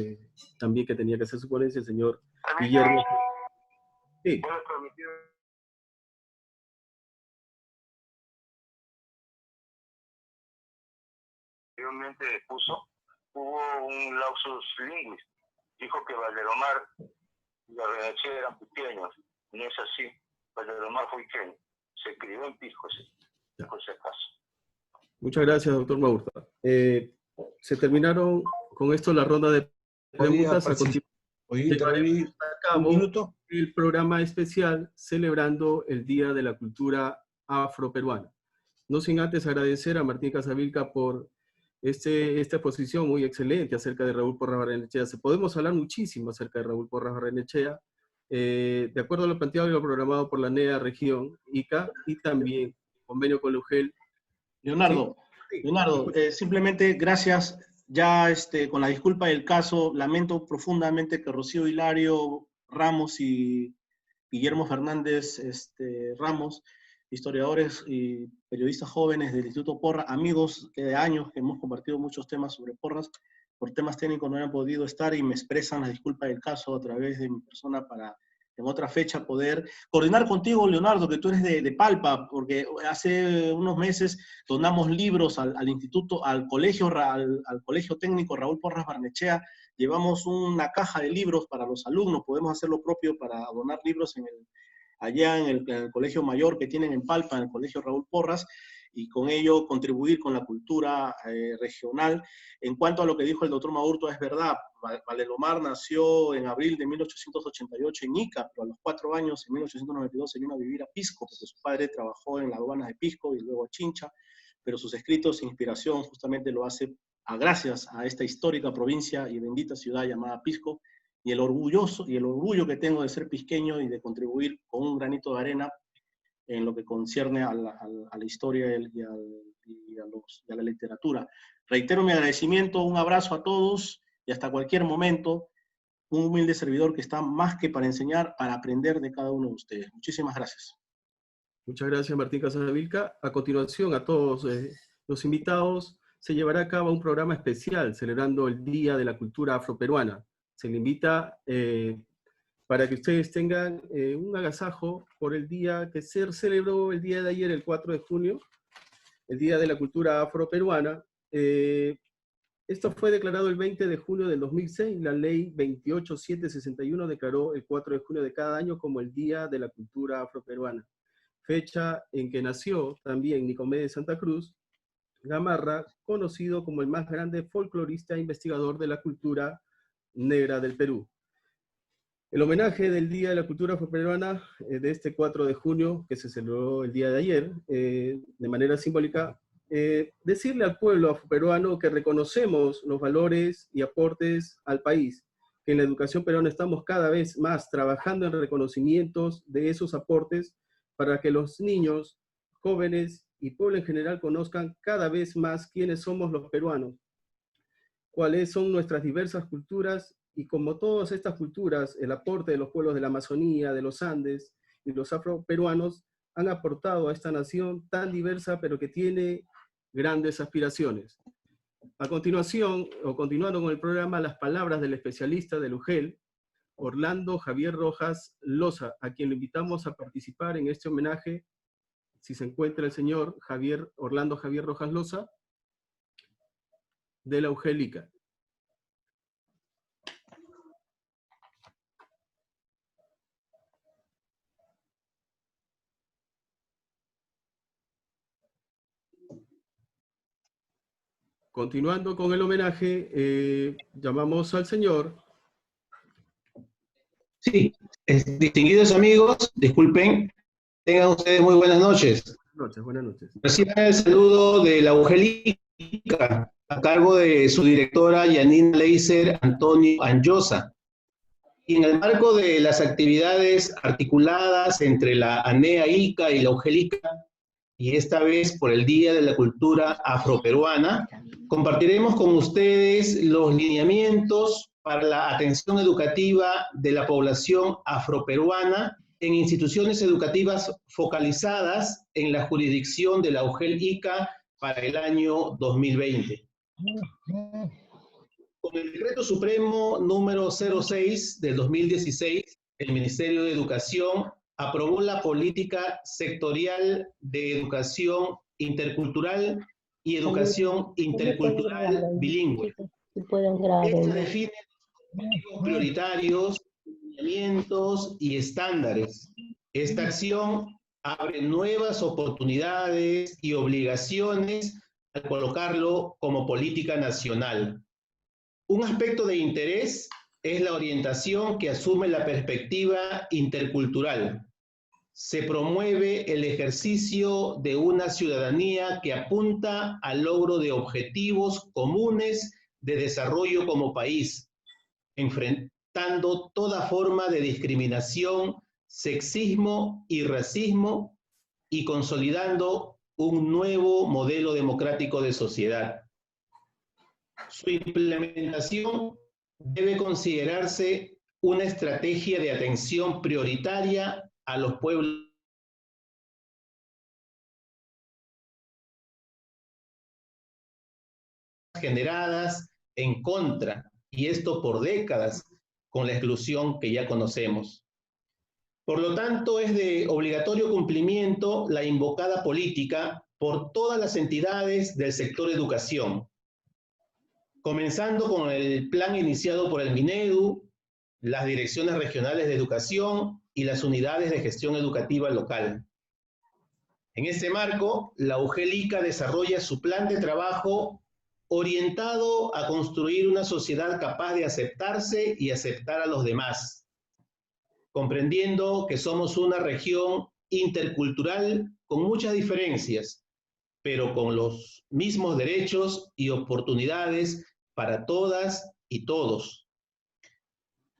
también que tenía que hacer su ponencia, el señor Guillermo. Sí. Anteriormente puso, hubo un lapsus linguis. Dijo que Valdelomar y Barrenechea eran pequeños. No es así. Valdelomar fue iqueño. Se crió en Pisco, sí, por si acaso. Muchas gracias, doctor Maurtua. Se terminaron con esto la ronda de preguntas. Llevaremos a cabo el programa especial celebrando el Día de la Cultura Afroperuana. No sin antes agradecer a Martín Casavilca por esta exposición muy excelente acerca de Raúl Porras Barrenechea. Podemos hablar muchísimo acerca de Raúl Porras Barrenechea, de acuerdo a lo planteado y lo programado por la NEA Región, ICA, y también convenio con la UGEL. Leonardo, simplemente gracias. Ya con la disculpa del caso, lamento profundamente que Rocío Hilario Ramos y Guillermo Fernández Ramos, historiadores y periodistas jóvenes del Instituto Porras, amigos que de años que hemos compartido muchos temas sobre Porras, por temas técnicos no hayan podido estar y me expresan la disculpa del caso a través de mi persona para en otra fecha poder coordinar contigo, Leonardo, que tú eres de Palpa, porque hace unos meses donamos libros al instituto, al colegio técnico Raúl Porras Barrenechea, llevamos una caja de libros para los alumnos, podemos hacer lo propio para donar libros allá en el colegio mayor que tienen en Palpa, en el colegio Raúl Porras, y con ello contribuir con la cultura regional. En cuanto a lo que dijo el doctor Maurto, es verdad, Valdelomar nació en abril de 1888 en Ica, pero a los 4 años, en 1892, se vino a vivir a Pisco, porque su padre trabajó en las aduanas de Pisco y luego a Chincha, pero sus escritos e inspiración justamente lo hace gracias a esta histórica provincia y bendita ciudad llamada Pisco, y el orgullo que tengo de ser pisqueño y de contribuir con un granito de arena en lo que concierne a la historia y a la literatura. Reitero mi agradecimiento, un abrazo a todos y hasta cualquier momento, un humilde servidor que está más que para enseñar, para aprender de cada uno de ustedes. Muchísimas gracias. Muchas gracias, Martín Casavilca. A continuación, a todos los invitados, se llevará a cabo un programa especial celebrando el Día de la Cultura Afroperuana. Se le invita para que ustedes tengan un agasajo por el día que se celebró el día de ayer, el 4 de junio, el Día de la Cultura Afroperuana. Esto fue declarado el 20 de junio del 2006. La ley 28761 declaró el 4 de junio de cada año como el Día de la Cultura Afroperuana, fecha en que nació también Nicomedes Santa Cruz Gamarra, conocido como el más grande folclorista e investigador de la cultura negra del Perú. El homenaje del Día de la Cultura Afroperuana de este 4 de junio, que se celebró el día de ayer, de manera simbólica, decirle al pueblo afroperuano que reconocemos los valores y aportes al país, que en la educación peruana estamos cada vez más trabajando en reconocimientos de esos aportes para que los niños, jóvenes y pueblo en general conozcan cada vez más quiénes somos los peruanos, cuáles son nuestras diversas culturas, y como todas estas culturas, el aporte de los pueblos de la Amazonía, de los Andes y los afroperuanos han aportado a esta nación tan diversa, pero que tiene grandes aspiraciones. A continuación, o continuando con el programa, las palabras del especialista del UGEL, Orlando Javier Rojas Loza, a quien le invitamos a participar en este homenaje, si se encuentra el señor Orlando Javier Rojas Loza, de la UGEL ICA. Continuando con el homenaje, llamamos al señor. Sí, distinguidos amigos, disculpen, tengan ustedes muy buenas noches. Buenas noches. Reciban el saludo de la UGEL ICA, a cargo de su directora Yanina Leiser Antonio Anjosa. Y en el marco de las actividades articuladas entre la ANEA ICA y la UGEL ICA, y esta vez por el Día de la Cultura Afroperuana, compartiremos con ustedes los lineamientos para la atención educativa de la población afroperuana en instituciones educativas focalizadas en la jurisdicción de la UGEL ICA para el año 2020. Con el Decreto Supremo número 06 del 2016, el Ministerio de Educación aprobó la política sectorial de educación intercultural y educación intercultural bilingüe. Esta define los objetivos prioritarios, lineamientos y estándares. Esta acción abre nuevas oportunidades y obligaciones al colocarlo como política nacional. Un aspecto de interés es la orientación que asume la perspectiva intercultural. Se promueve el ejercicio de una ciudadanía que apunta al logro de objetivos comunes de desarrollo como país, enfrentando toda forma de discriminación, sexismo y racismo, y consolidando un nuevo modelo democrático de sociedad. Su implementación debe considerarse una estrategia de atención prioritaria a los pueblos generadas en contra, y esto por décadas, con la exclusión que ya conocemos. Por lo tanto, es de obligatorio cumplimiento la invocada política por todas las entidades del sector educación. comenzando con el plan iniciado por el Minedu, las direcciones regionales de educación y las unidades de gestión educativa local. En este marco, la UGEL-ICA desarrolla su plan de trabajo orientado a construir una sociedad capaz de aceptarse y aceptar a los demás, comprendiendo que somos una región intercultural con muchas diferencias, pero con los mismos derechos y oportunidades para todas y todos.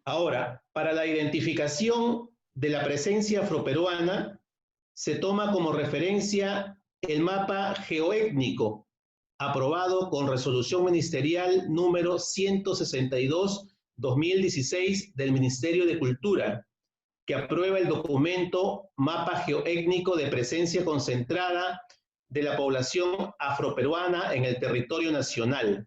Ahora, para la identificación de la presencia afroperuana, se toma como referencia el mapa geoétnico, aprobado con resolución ministerial número 162/2016 del Ministerio de Cultura, que aprueba el documento Mapa Geoétnico de Presencia Concentrada de la Población Afroperuana en el Territorio Nacional.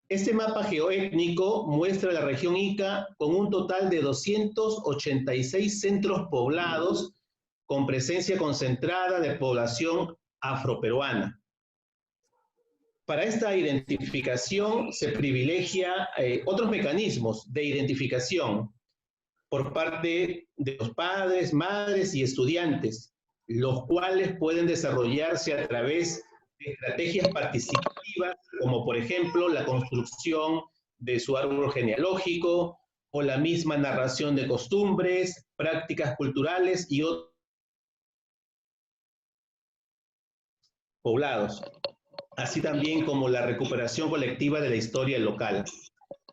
Este mapa geoétnico muestra la región Ica con un total de 286 centros poblados con presencia concentrada de población afroperuana. Para esta identificación se privilegia otros mecanismos de identificación por parte de los padres, madres y estudiantes, los cuales pueden desarrollarse a través de estrategias participativas, como por ejemplo la construcción de su árbol genealógico o la misma narración de costumbres, prácticas culturales y otros poblados, así también como la recuperación colectiva de la historia local.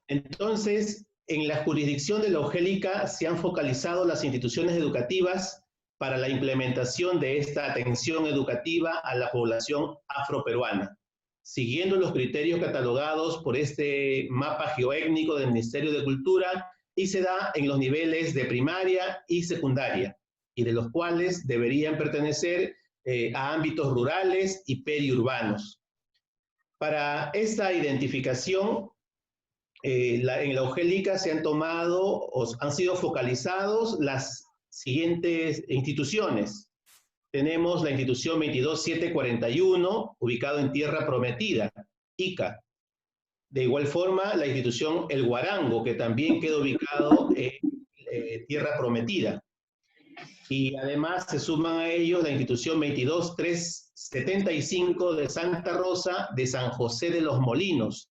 Entonces, en la jurisdicción de la UGEL-ICA se han focalizado las instituciones educativas para la implementación de esta atención educativa a la población afroperuana, siguiendo los criterios catalogados por este mapa geoétnico del Ministerio de Cultura, y se da en los niveles de primaria y secundaria, y de los cuales deberían pertenecer a ámbitos rurales y periurbanos. Para esta identificación, en la UGEL-ICA se han tomado o han sido focalizados las siguientes instituciones. Tenemos la institución 22741, ubicado en Tierra Prometida, Ica. De igual forma, la institución El Guarango, que también queda ubicado en Tierra Prometida. Y además se suman a ellos la institución 22375 de Santa Rosa de San José de los Molinos.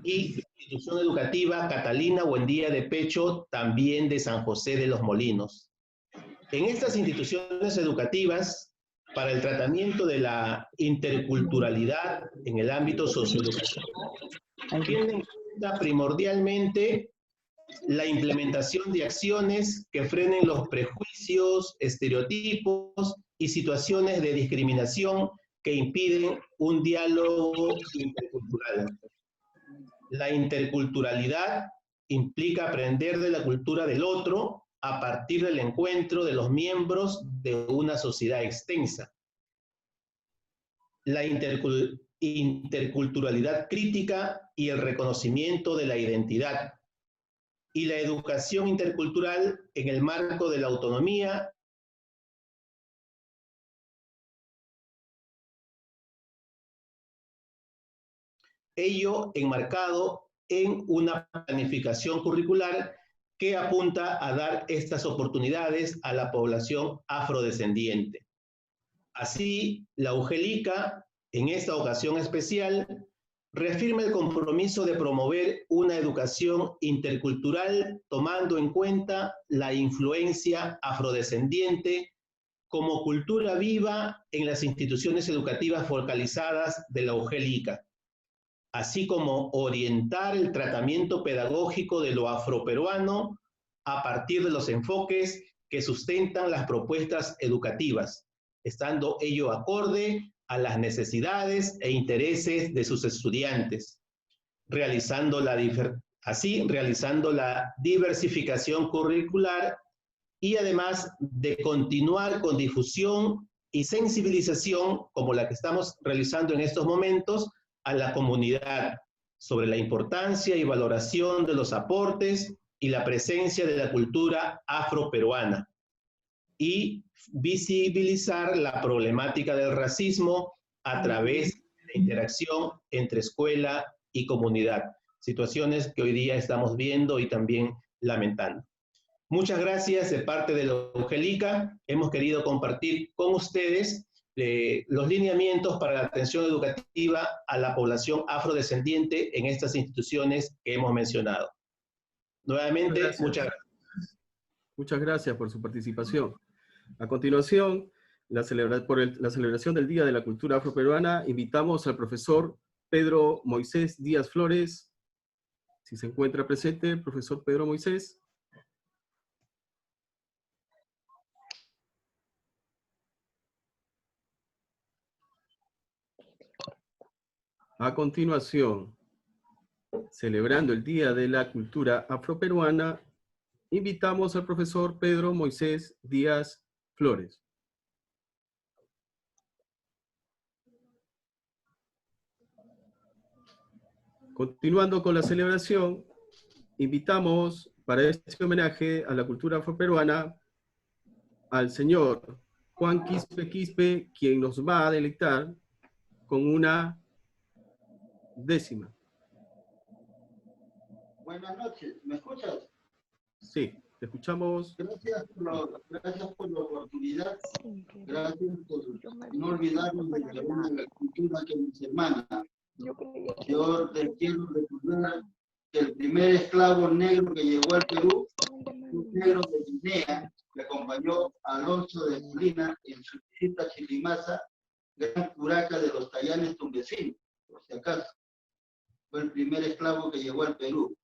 Y la institución educativa Catalina Buendía de Pecho, también de San José de los Molinos. En estas instituciones educativas, para el tratamiento de la interculturalidad en el ámbito socioeducativo, tienen en cuenta primordialmente la implementación de acciones que frenen los prejuicios, estereotipos y situaciones de discriminación que impiden un diálogo intercultural. La interculturalidad implica aprender de la cultura del otro a partir del encuentro de los miembros de una sociedad extensa. La interculturalidad crítica y el reconocimiento de la identidad. Y la educación intercultural en el marco de la autonomía ello enmarcado en una planificación curricular que apunta a dar estas oportunidades a la población afrodescendiente. Así, la UGEL-ICA, en esta ocasión especial, reafirma el compromiso de promover una educación intercultural tomando en cuenta la influencia afrodescendiente como cultura viva en las instituciones educativas focalizadas de la UGEL-ICA, así como orientar el tratamiento pedagógico de lo afroperuano a partir de los enfoques que sustentan las propuestas educativas, estando ello acorde a las necesidades e intereses de sus estudiantes, realizando la diversificación curricular y además de continuar con difusión y sensibilización, como la que estamos realizando en estos momentos, a la comunidad sobre la importancia y valoración de los aportes y la presencia de la cultura afroperuana, y visibilizar la problemática del racismo a través de la interacción entre escuela y comunidad. Situaciones que hoy día estamos viendo y también lamentando. Muchas gracias de parte de la UGELICA. Hemos querido compartir con ustedes los lineamientos para la atención educativa a la población afrodescendiente en estas instituciones que hemos mencionado. Nuevamente, muchas gracias. Muchas gracias por su participación. A continuación, la celebración del Día de la Cultura Afroperuana, invitamos al profesor Pedro Moisés Díaz Flores. Si se encuentra presente, el profesor Pedro Moisés. A continuación, celebrando el Día de la Cultura Afroperuana, invitamos al profesor Pedro Moisés Díaz Flores. Continuando con la celebración, invitamos para este homenaje a la cultura afroperuana al señor Juan Quispe Quispe, quien nos va a deleitar con una décima. Buenas noches, ¿me escuchas? Sí, te escuchamos. Gracias por la oportunidad, gracias por no olvidarnos de la cultura que nos hermana. Yo te quiero recordar que el primer esclavo negro que llegó al Perú fue un negro de Guinea que acompañó a Alonso de Molina en su visita a Chilimaza, gran curaca de los Tayanes Tumbesinos, por si acaso. Fue el primer esclavo que llegó al Perú.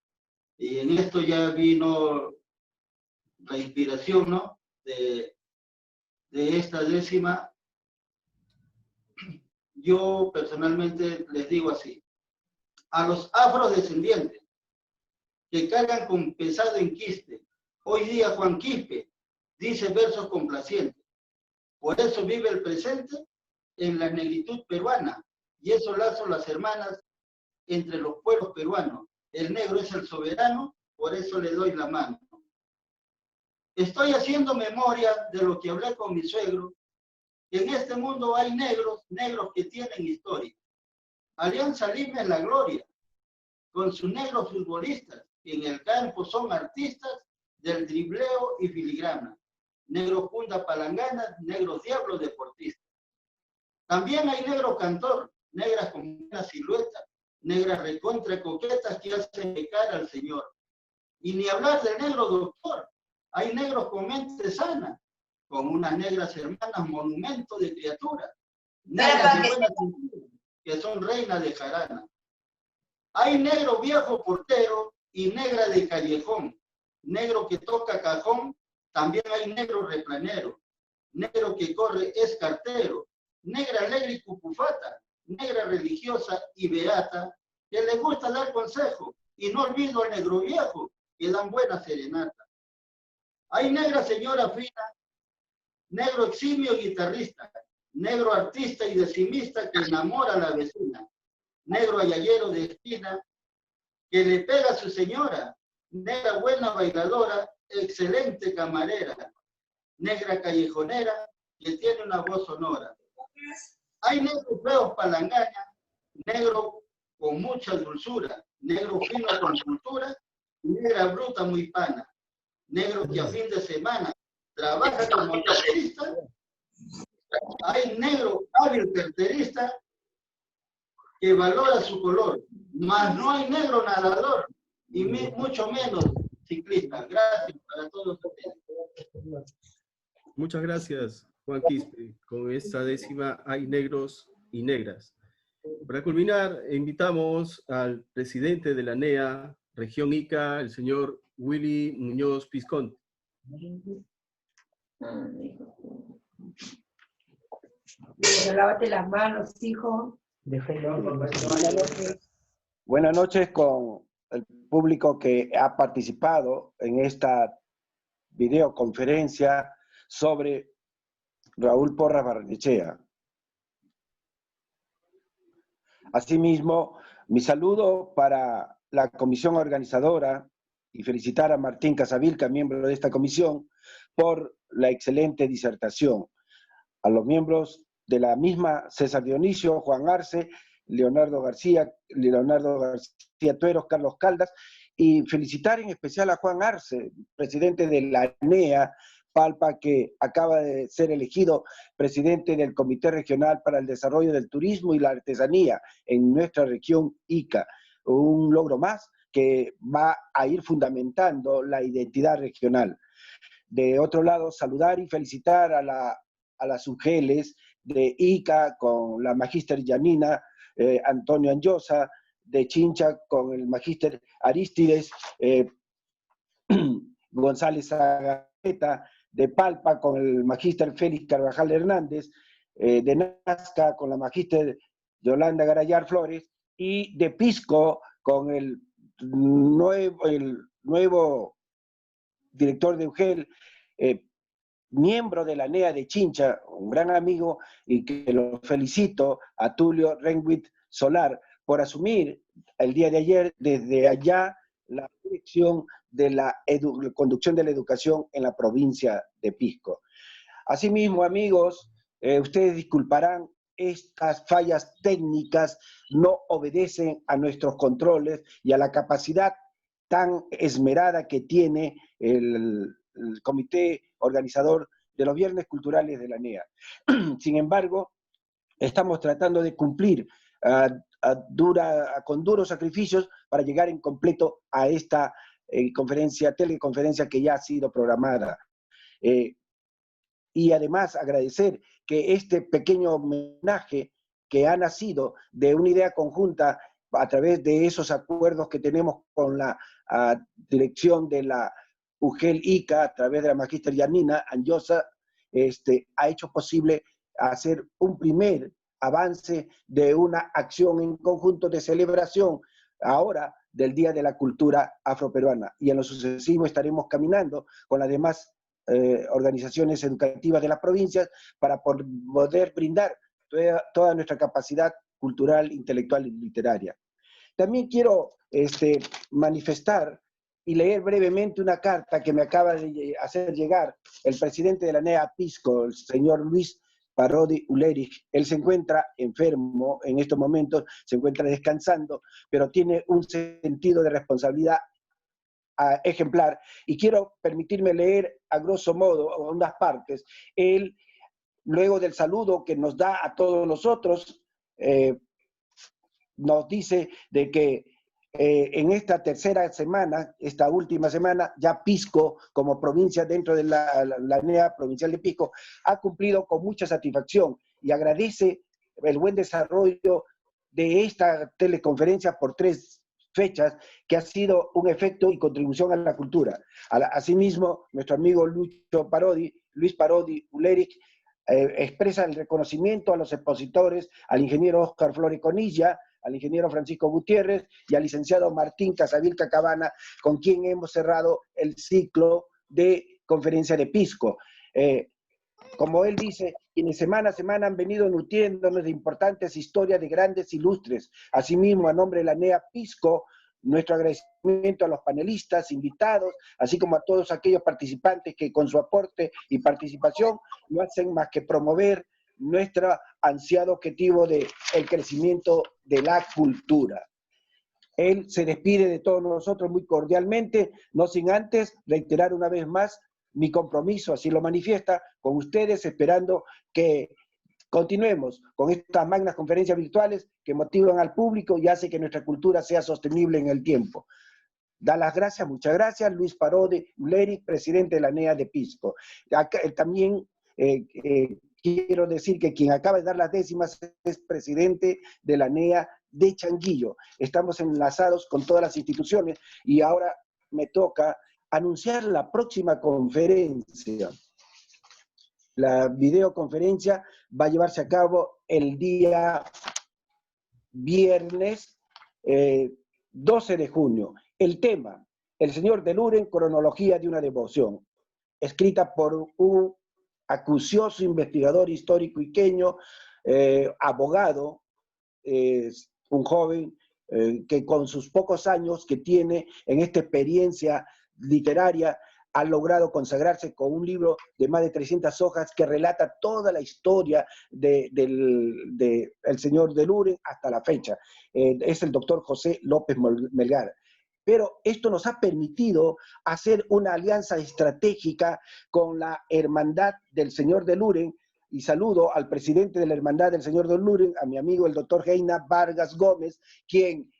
Y en esto ya vino la inspiración, ¿no?, de esta décima. Yo personalmente les digo así: a los afrodescendientes que cargan con pesado en quiste, hoy día Juan Quispe dice versos complacientes. Por eso vive el presente en la negritud peruana, y esos lazos las hermanas entre los pueblos peruanos. El negro es el soberano, por eso le doy la mano. Estoy haciendo memoria de lo que hablé con mi suegro. En este mundo hay negros que tienen historia. Alianza Lima es la gloria, con sus negros futbolistas, que en el campo son artistas del dribleo y filigrana. Negro Punta Palangana, negros diablos deportistas. También hay negro cantor, negras con buena silueta, negras recontra coquetas que hacen pecar al Señor. Y ni hablar del negro doctor, hay negros con mente sana, con unas negras hermanas monumento de criaturas, negras de buena cultura, que son reinas de jarana. Hay negro viejo portero y negra de callejón, negro que toca cajón, también hay negro replanero, negro que corre es cartero, negra alegre y cucufata, negra religiosa y beata, que le gusta dar consejo, y no olvido al negro viejo, que dan buena serenata. Hay negra señora fina, negro eximio guitarrista, negro artista y decimista que enamora a la vecina, negro ayayero de esquina que le pega a su señora, negra buena bailadora, excelente camarera, negra callejonera que tiene una voz sonora. Hay negros feos palangaña, negro con mucha dulzura, negro fino con cultura, negra bruta muy pana, negro que a fin de semana trabaja como taxista. Hay negro hábil carterista que valora su color, mas no hay negro nadador y mucho menos ciclista. Gracias para todos ustedes. Muchas gracias, Juan Quispe. Con esta décima hay negros y negras. Para culminar, invitamos al presidente de la NEA, Región Ica, el señor Willy Muñoz Piscón. Lávate las manos, hijo. Buenas noches con el público que ha participado en esta videoconferencia sobre Raúl Porras Barrenechea. Asimismo, mi saludo para la comisión organizadora y felicitar a Martín Casavilca, miembro de esta comisión, por la excelente disertación. A los miembros de la misma, César Dionisio, Juan Arce, Leonardo García Tueros, Carlos Caldas, y felicitar en especial a Juan Arce, presidente de la ANEA, Palpa, que acaba de ser elegido presidente del Comité Regional para el Desarrollo del Turismo y la Artesanía en nuestra región Ica. Un logro más que va a ir fundamentando la identidad regional. De otro lado, saludar y felicitar a las UGELes de Ica con la magíster Yanina Antonio Anyosa, de Chincha con el magíster Aristides González Agapeta, de Palpa con el magíster Félix Carvajal Hernández, de Nazca con la magíster Yolanda Garayar Flores, y de Pisco con el nuevo director de UGEL, miembro de la ANEA de Chincha, un gran amigo, y que lo felicito, a Tulio Renwit Solar, por asumir el día de ayer desde allá la dirección de la conducción de la educación en la provincia de Pisco. Asimismo, amigos, ustedes disculparán, estas fallas técnicas no obedecen a nuestros controles y a la capacidad tan esmerada que tiene el comité organizador de los viernes culturales de la ANEA. Sin embargo, estamos tratando de cumplir con duros sacrificios para llegar en completo a esta teleconferencia que ya ha sido programada. Y además agradecer que este pequeño homenaje que ha nacido de una idea conjunta a través de esos acuerdos que tenemos con la dirección de la UGEL Ica, a través de la magíster Yanina Anyosa, ha hecho posible hacer un primer avance de una acción en conjunto de celebración ahora del Día de la Cultura Afroperuana. Y en lo sucesivo estaremos caminando con las demás organizaciones educativas de las provincias para poder brindar toda nuestra capacidad cultural, intelectual y literaria. También quiero manifestar y leer brevemente una carta que me acaba de hacer llegar el presidente de la ANEA Pisco, el señor Luis Parodi Ulerich. Él se encuentra enfermo en estos momentos, se encuentra descansando, pero tiene un sentido de responsabilidad ejemplar. Y quiero permitirme leer a grosso modo unas partes. Él, luego del saludo que nos da a todos nosotros, nos dice de que en esta tercera semana, esta última semana, ya Pisco, como provincia dentro de la ANEA provincial de Pisco, ha cumplido con mucha satisfacción y agradece el buen desarrollo de esta teleconferencia por 3 fechas, que ha sido un efecto y contribución a la cultura. Asimismo, nuestro amigo Luis Parodi Ulerich, expresa el reconocimiento a los expositores, al ingeniero Oscar Flores Conilla, al ingeniero Francisco Gutiérrez y al licenciado Martín Casavilca Cabana, con quien hemos cerrado el ciclo de conferencia de Pisco. Como él dice, quienes semana a semana han venido nutriéndonos de importantes historias de grandes ilustres. Asimismo, a nombre de la ANEA Pisco, nuestro agradecimiento a los panelistas, invitados, así como a todos aquellos participantes que con su aporte y participación no hacen más que promover nuestro ansiado objetivo de el crecimiento de la cultura. Él se despide de todos nosotros muy cordialmente, no sin antes reiterar una vez más mi compromiso, así lo manifiesta, con ustedes, esperando que continuemos con estas magnas conferencias virtuales que motivan al público y hace que nuestra cultura sea sostenible en el tiempo. Da las gracias, muchas gracias, Luis Parodi Ulerich, presidente de la ANEA de Pisco. También quiero decir que quien acaba de dar las décimas es presidente de la ANEA de Changuillo. Estamos enlazados con todas las instituciones y ahora me toca anunciar la próxima conferencia. La videoconferencia va a llevarse a cabo el día viernes 12 de junio. El tema, El Señor de Luren, cronología de una devoción, escrita por un acucioso investigador histórico iqueño, abogado, un joven que con sus pocos años que tiene en esta experiencia literaria ha logrado consagrarse con un libro de más de 300 hojas que relata toda la historia del señor de Luren hasta la fecha. Es el doctor José López Melgar. Pero esto nos ha permitido hacer una alianza estratégica con la Hermandad del Señor de Luren, y saludo al presidente de la Hermandad del Señor de Luren, a mi amigo el doctor Heina Vargas Gómez, quien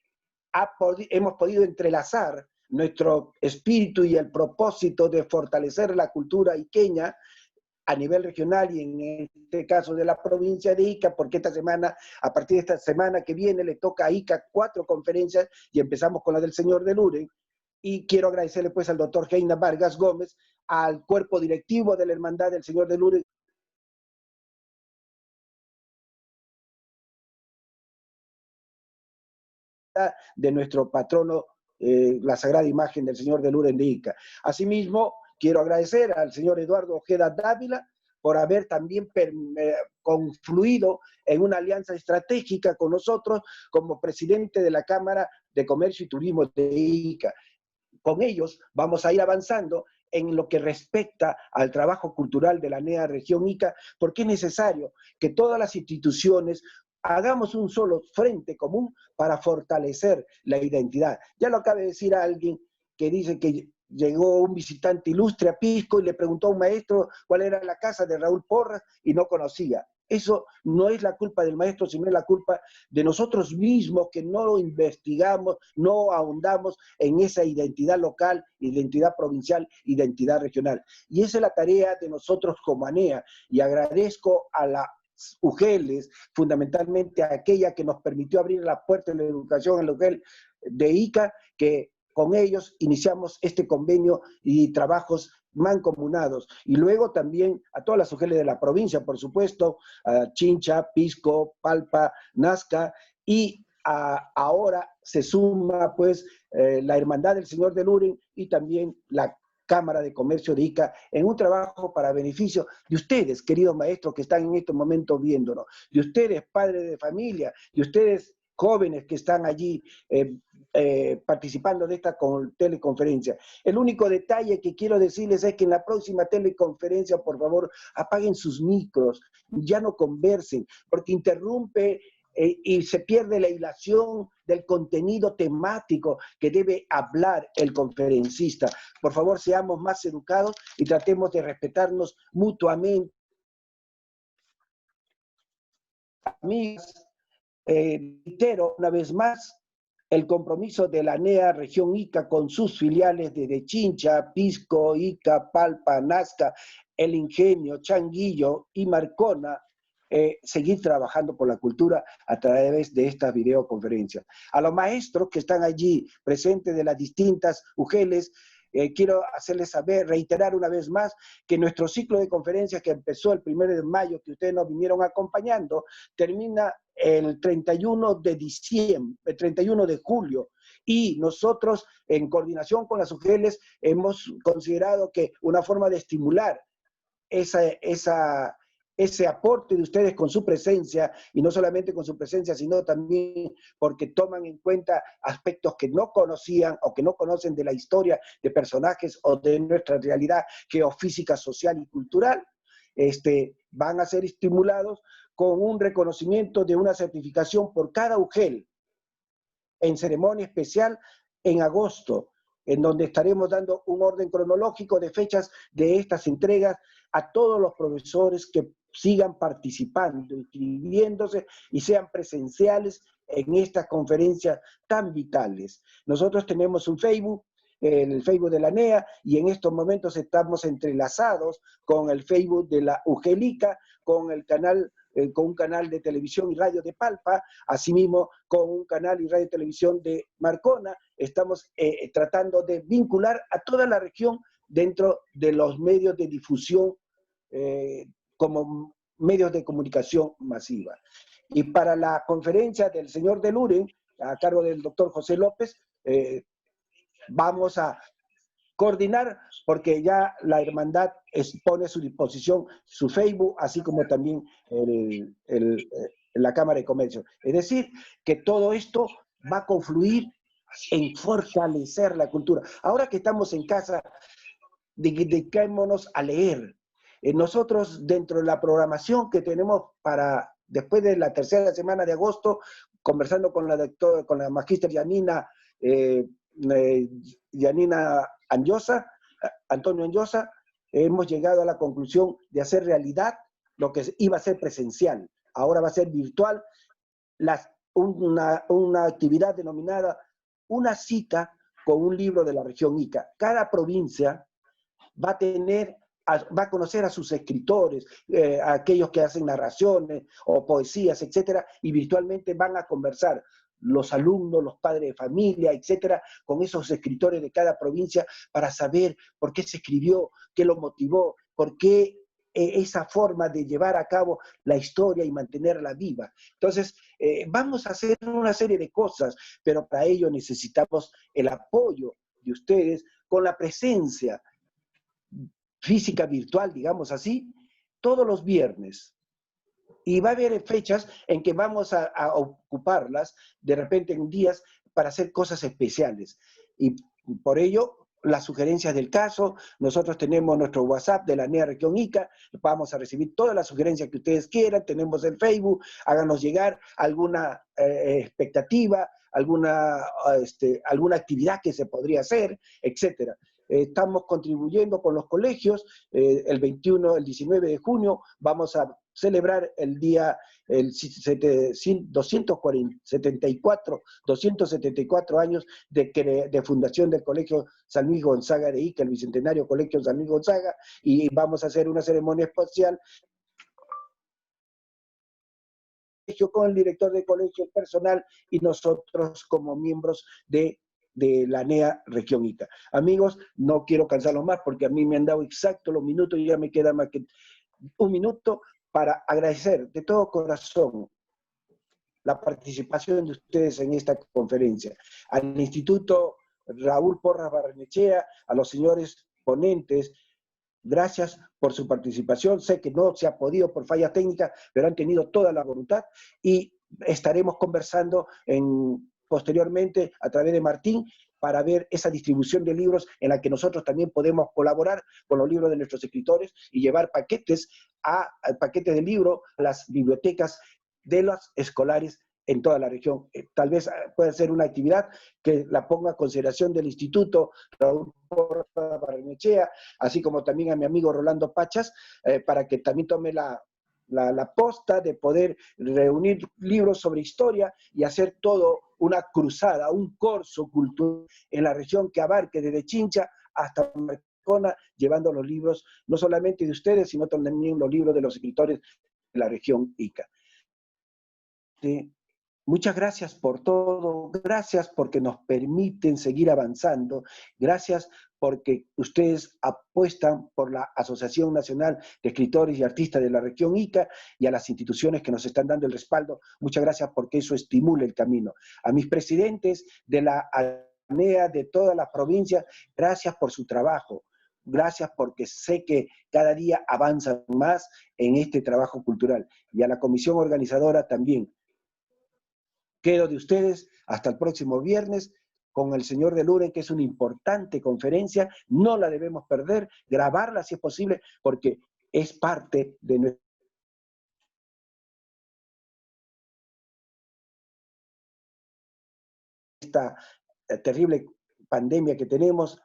hemos podido entrelazar nuestro espíritu y el propósito de fortalecer la cultura iqueña a nivel regional y en este caso de la provincia de Ica, porque esta semana, a partir de esta semana que viene, le toca a Ica 4 conferencias y empezamos con la del Señor de Luren. Y quiero agradecerle pues al doctor Heina Vargas Gómez, al cuerpo directivo de la Hermandad del Señor de Luren, de nuestro patrono, la Sagrada Imagen del Señor de Luren de Ica. Asimismo, quiero agradecer al señor Eduardo Ojeda Dávila por haber también confluido en una alianza estratégica con nosotros como presidente de la Cámara de Comercio y Turismo de Ica. Con ellos vamos a ir avanzando en lo que respecta al trabajo cultural de la NEA Región Ica, porque es necesario que todas las instituciones hagamos un solo frente común para fortalecer la identidad. Ya lo acaba de decir alguien que dice que llegó un visitante ilustre a Pisco y le preguntó a un maestro cuál era la casa de Raúl Porras y no conocía. Eso no es la culpa del maestro, sino es la culpa de nosotros mismos que no investigamos, no ahondamos en esa identidad local, identidad provincial, identidad regional. Y esa es la tarea de nosotros como ANEA. Y agradezco a la UGELes, fundamentalmente a aquella que nos permitió abrir la puerta de la educación en la UGEL de Ica, que con ellos iniciamos este convenio y trabajos mancomunados. Y luego también a todas las UGELes de la provincia, por supuesto, a Chincha, Pisco, Palpa, Nazca, y ahora se suma pues la Hermandad del Señor de Luren y también la Cámara de Comercio de Ica, en un trabajo para beneficio de ustedes, queridos maestros que están en estos momentos viéndonos, de ustedes, padres de familia, de ustedes, jóvenes que están allí participando de esta teleconferencia. El único detalle que quiero decirles es que en la próxima teleconferencia, por favor, apaguen sus micros, ya no conversen, porque interrumpe y se pierde la hilación del contenido temático que debe hablar el conferencista. Por favor, seamos más educados y tratemos de respetarnos mutuamente. Amigas, reitero una vez más el compromiso de la NEA Región Ica con sus filiales desde Chincha, Pisco, Ica, Palpa, Nazca, El Ingenio, Changuillo y Marcona, seguir trabajando por la cultura a través de estas videoconferencias. A los maestros que están allí presentes de las distintas UGELes, quiero hacerles saber, reiterar una vez más, que nuestro ciclo de conferencias que empezó el 1 de mayo, que ustedes nos vinieron acompañando, termina el 31 de diciembre, el 31 de julio. Y nosotros, en coordinación con las UGELes, hemos considerado que una forma de estimular ese aporte de ustedes con su presencia, y no solamente con su presencia, sino también porque toman en cuenta aspectos que no conocían o que no conocen de la historia de personajes o de nuestra realidad geofísica, social y cultural, van a ser estimulados con un reconocimiento de una certificación por cada UGEL en ceremonia especial en agosto, en donde estaremos dando un orden cronológico de fechas de estas entregas a todos los profesores que sigan participando, inscribiéndose y sean presenciales en estas conferencias tan vitales. Nosotros tenemos un Facebook, el Facebook de la NEA, y en estos momentos estamos entrelazados con el Facebook de la UGELICA, con el canal, con un canal de televisión y radio de Palpa, asimismo con un canal y radio y televisión de Marcona. Estamos tratando de vincular a toda la región dentro de los medios de difusión como medios de comunicación masiva. Y para la conferencia del señor de Luren, a cargo del doctor José López, vamos a coordinar, porque ya la hermandad pone a su disposición su Facebook, así como también la Cámara de Comercio. Es decir, que todo esto va a confluir en fortalecer la cultura. Ahora que estamos en casa, dediquémonos a leer. Nosotros, dentro de la programación que tenemos para después de la tercera semana de agosto, conversando con la magíster Yanina Antonio Anyosa, hemos llegado a la conclusión de hacer realidad lo que iba a ser presencial. Ahora va a ser virtual, una actividad denominada una cita con un libro de la región Ica. Cada provincia va a conocer a sus escritores, a aquellos que hacen narraciones o poesías, etcétera, y virtualmente van a conversar los alumnos, los padres de familia, etcétera, con esos escritores de cada provincia para saber por qué se escribió, qué lo motivó, por qué esa forma de llevar a cabo la historia y mantenerla viva. Entonces, vamos a hacer una serie de cosas, pero para ello necesitamos el apoyo de ustedes con la presencia física virtual, digamos así, todos los viernes. Y va a haber fechas en que vamos a ocuparlas, de repente en días, para hacer cosas especiales. Y por ello, las sugerencias del caso, nosotros tenemos nuestro WhatsApp de la NEA Región Ica, vamos a recibir todas las sugerencias que ustedes quieran, tenemos el Facebook, háganos llegar alguna expectativa, alguna actividad que se podría hacer, etcétera. Estamos contribuyendo con los colegios, el 19 de junio vamos a celebrar el día 274 años de fundación del Colegio San Luis Gonzaga de Ica, el Bicentenario Colegio San Luis Gonzaga, y vamos a hacer una ceremonia especial con el director de colegio, el personal y nosotros como miembros de la NEA Región Ica. Amigos, no quiero cansarlos más porque a mí me han dado exacto los minutos y ya me queda más que un minuto para agradecer de todo corazón la participación de ustedes en esta conferencia. Al Instituto Raúl Porras Barrenechea, a los señores ponentes, gracias por su participación. Sé que no se ha podido por fallas técnicas, pero han tenido toda la voluntad y estaremos conversando posteriormente a través de Martín para ver esa distribución de libros en la que nosotros también podemos colaborar con los libros de nuestros escritores y llevar paquetes de libros a las bibliotecas de los escolares en toda la región. Tal vez pueda ser una actividad que la ponga a consideración del Instituto Raúl Porras Barrenechea, así como también a mi amigo Rolando Pachas, para que también tome la posta de poder reunir libros sobre historia y hacer todo una cruzada, un corso cultural en la región que abarque desde Chincha hasta Marcona, llevando los libros no solamente de ustedes, sino también los libros de los escritores de la región Ica. Muchas gracias por todo, gracias porque nos permiten seguir avanzando, gracias porque ustedes apuestan por la Asociación Nacional de Escritores y Artistas de la región Ica y a las instituciones que nos están dando el respaldo. Muchas gracias porque eso estimula el camino. A mis presidentes de la ANEA de todas las provincias, gracias por su trabajo. Gracias porque sé que cada día avanzan más en este trabajo cultural. Y a la comisión organizadora también. Quedo de ustedes hasta el próximo viernes con el señor de Luren, que es una importante conferencia, no la debemos perder, grabarla si es posible, porque es parte de esta terrible pandemia que tenemos,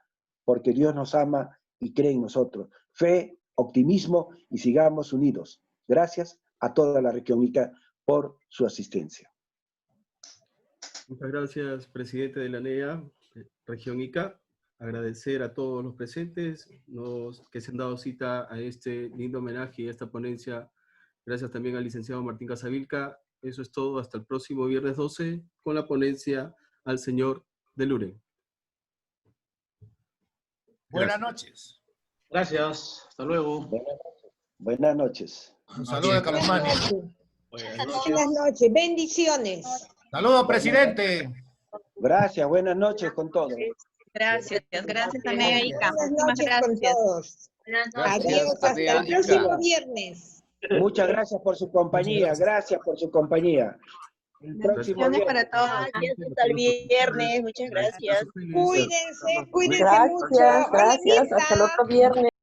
porque Dios nos ama y cree en nosotros. Fe, optimismo y sigamos unidos. Gracias a toda la región Ica por su asistencia. Muchas gracias, presidente de la NEA, Región Ica. Agradecer a todos los presentes que se han dado cita a este lindo homenaje y a esta ponencia. Gracias también al licenciado Martín Casavilca. Eso es todo. Hasta el próximo viernes 12 con la ponencia al señor de Luren. Buenas noches. Gracias. Hasta luego. Buenas noches. Un saludo de Calumani. Buenas noches. Bendiciones. Saludos, presidente. Gracias, buenas noches con todos. Gracias también, Ica. Buenas noches con todos. Adiós, hasta el próximo viernes. Muchas gracias por su compañía, gracias por su compañía. El próximo Bendiciones para viernes. todos. Gracias, hasta el viernes. Muchas gracias. Cuídense, cuídense Gracias, mucho. Hola, gracias. Hasta el Mirta. otro viernes.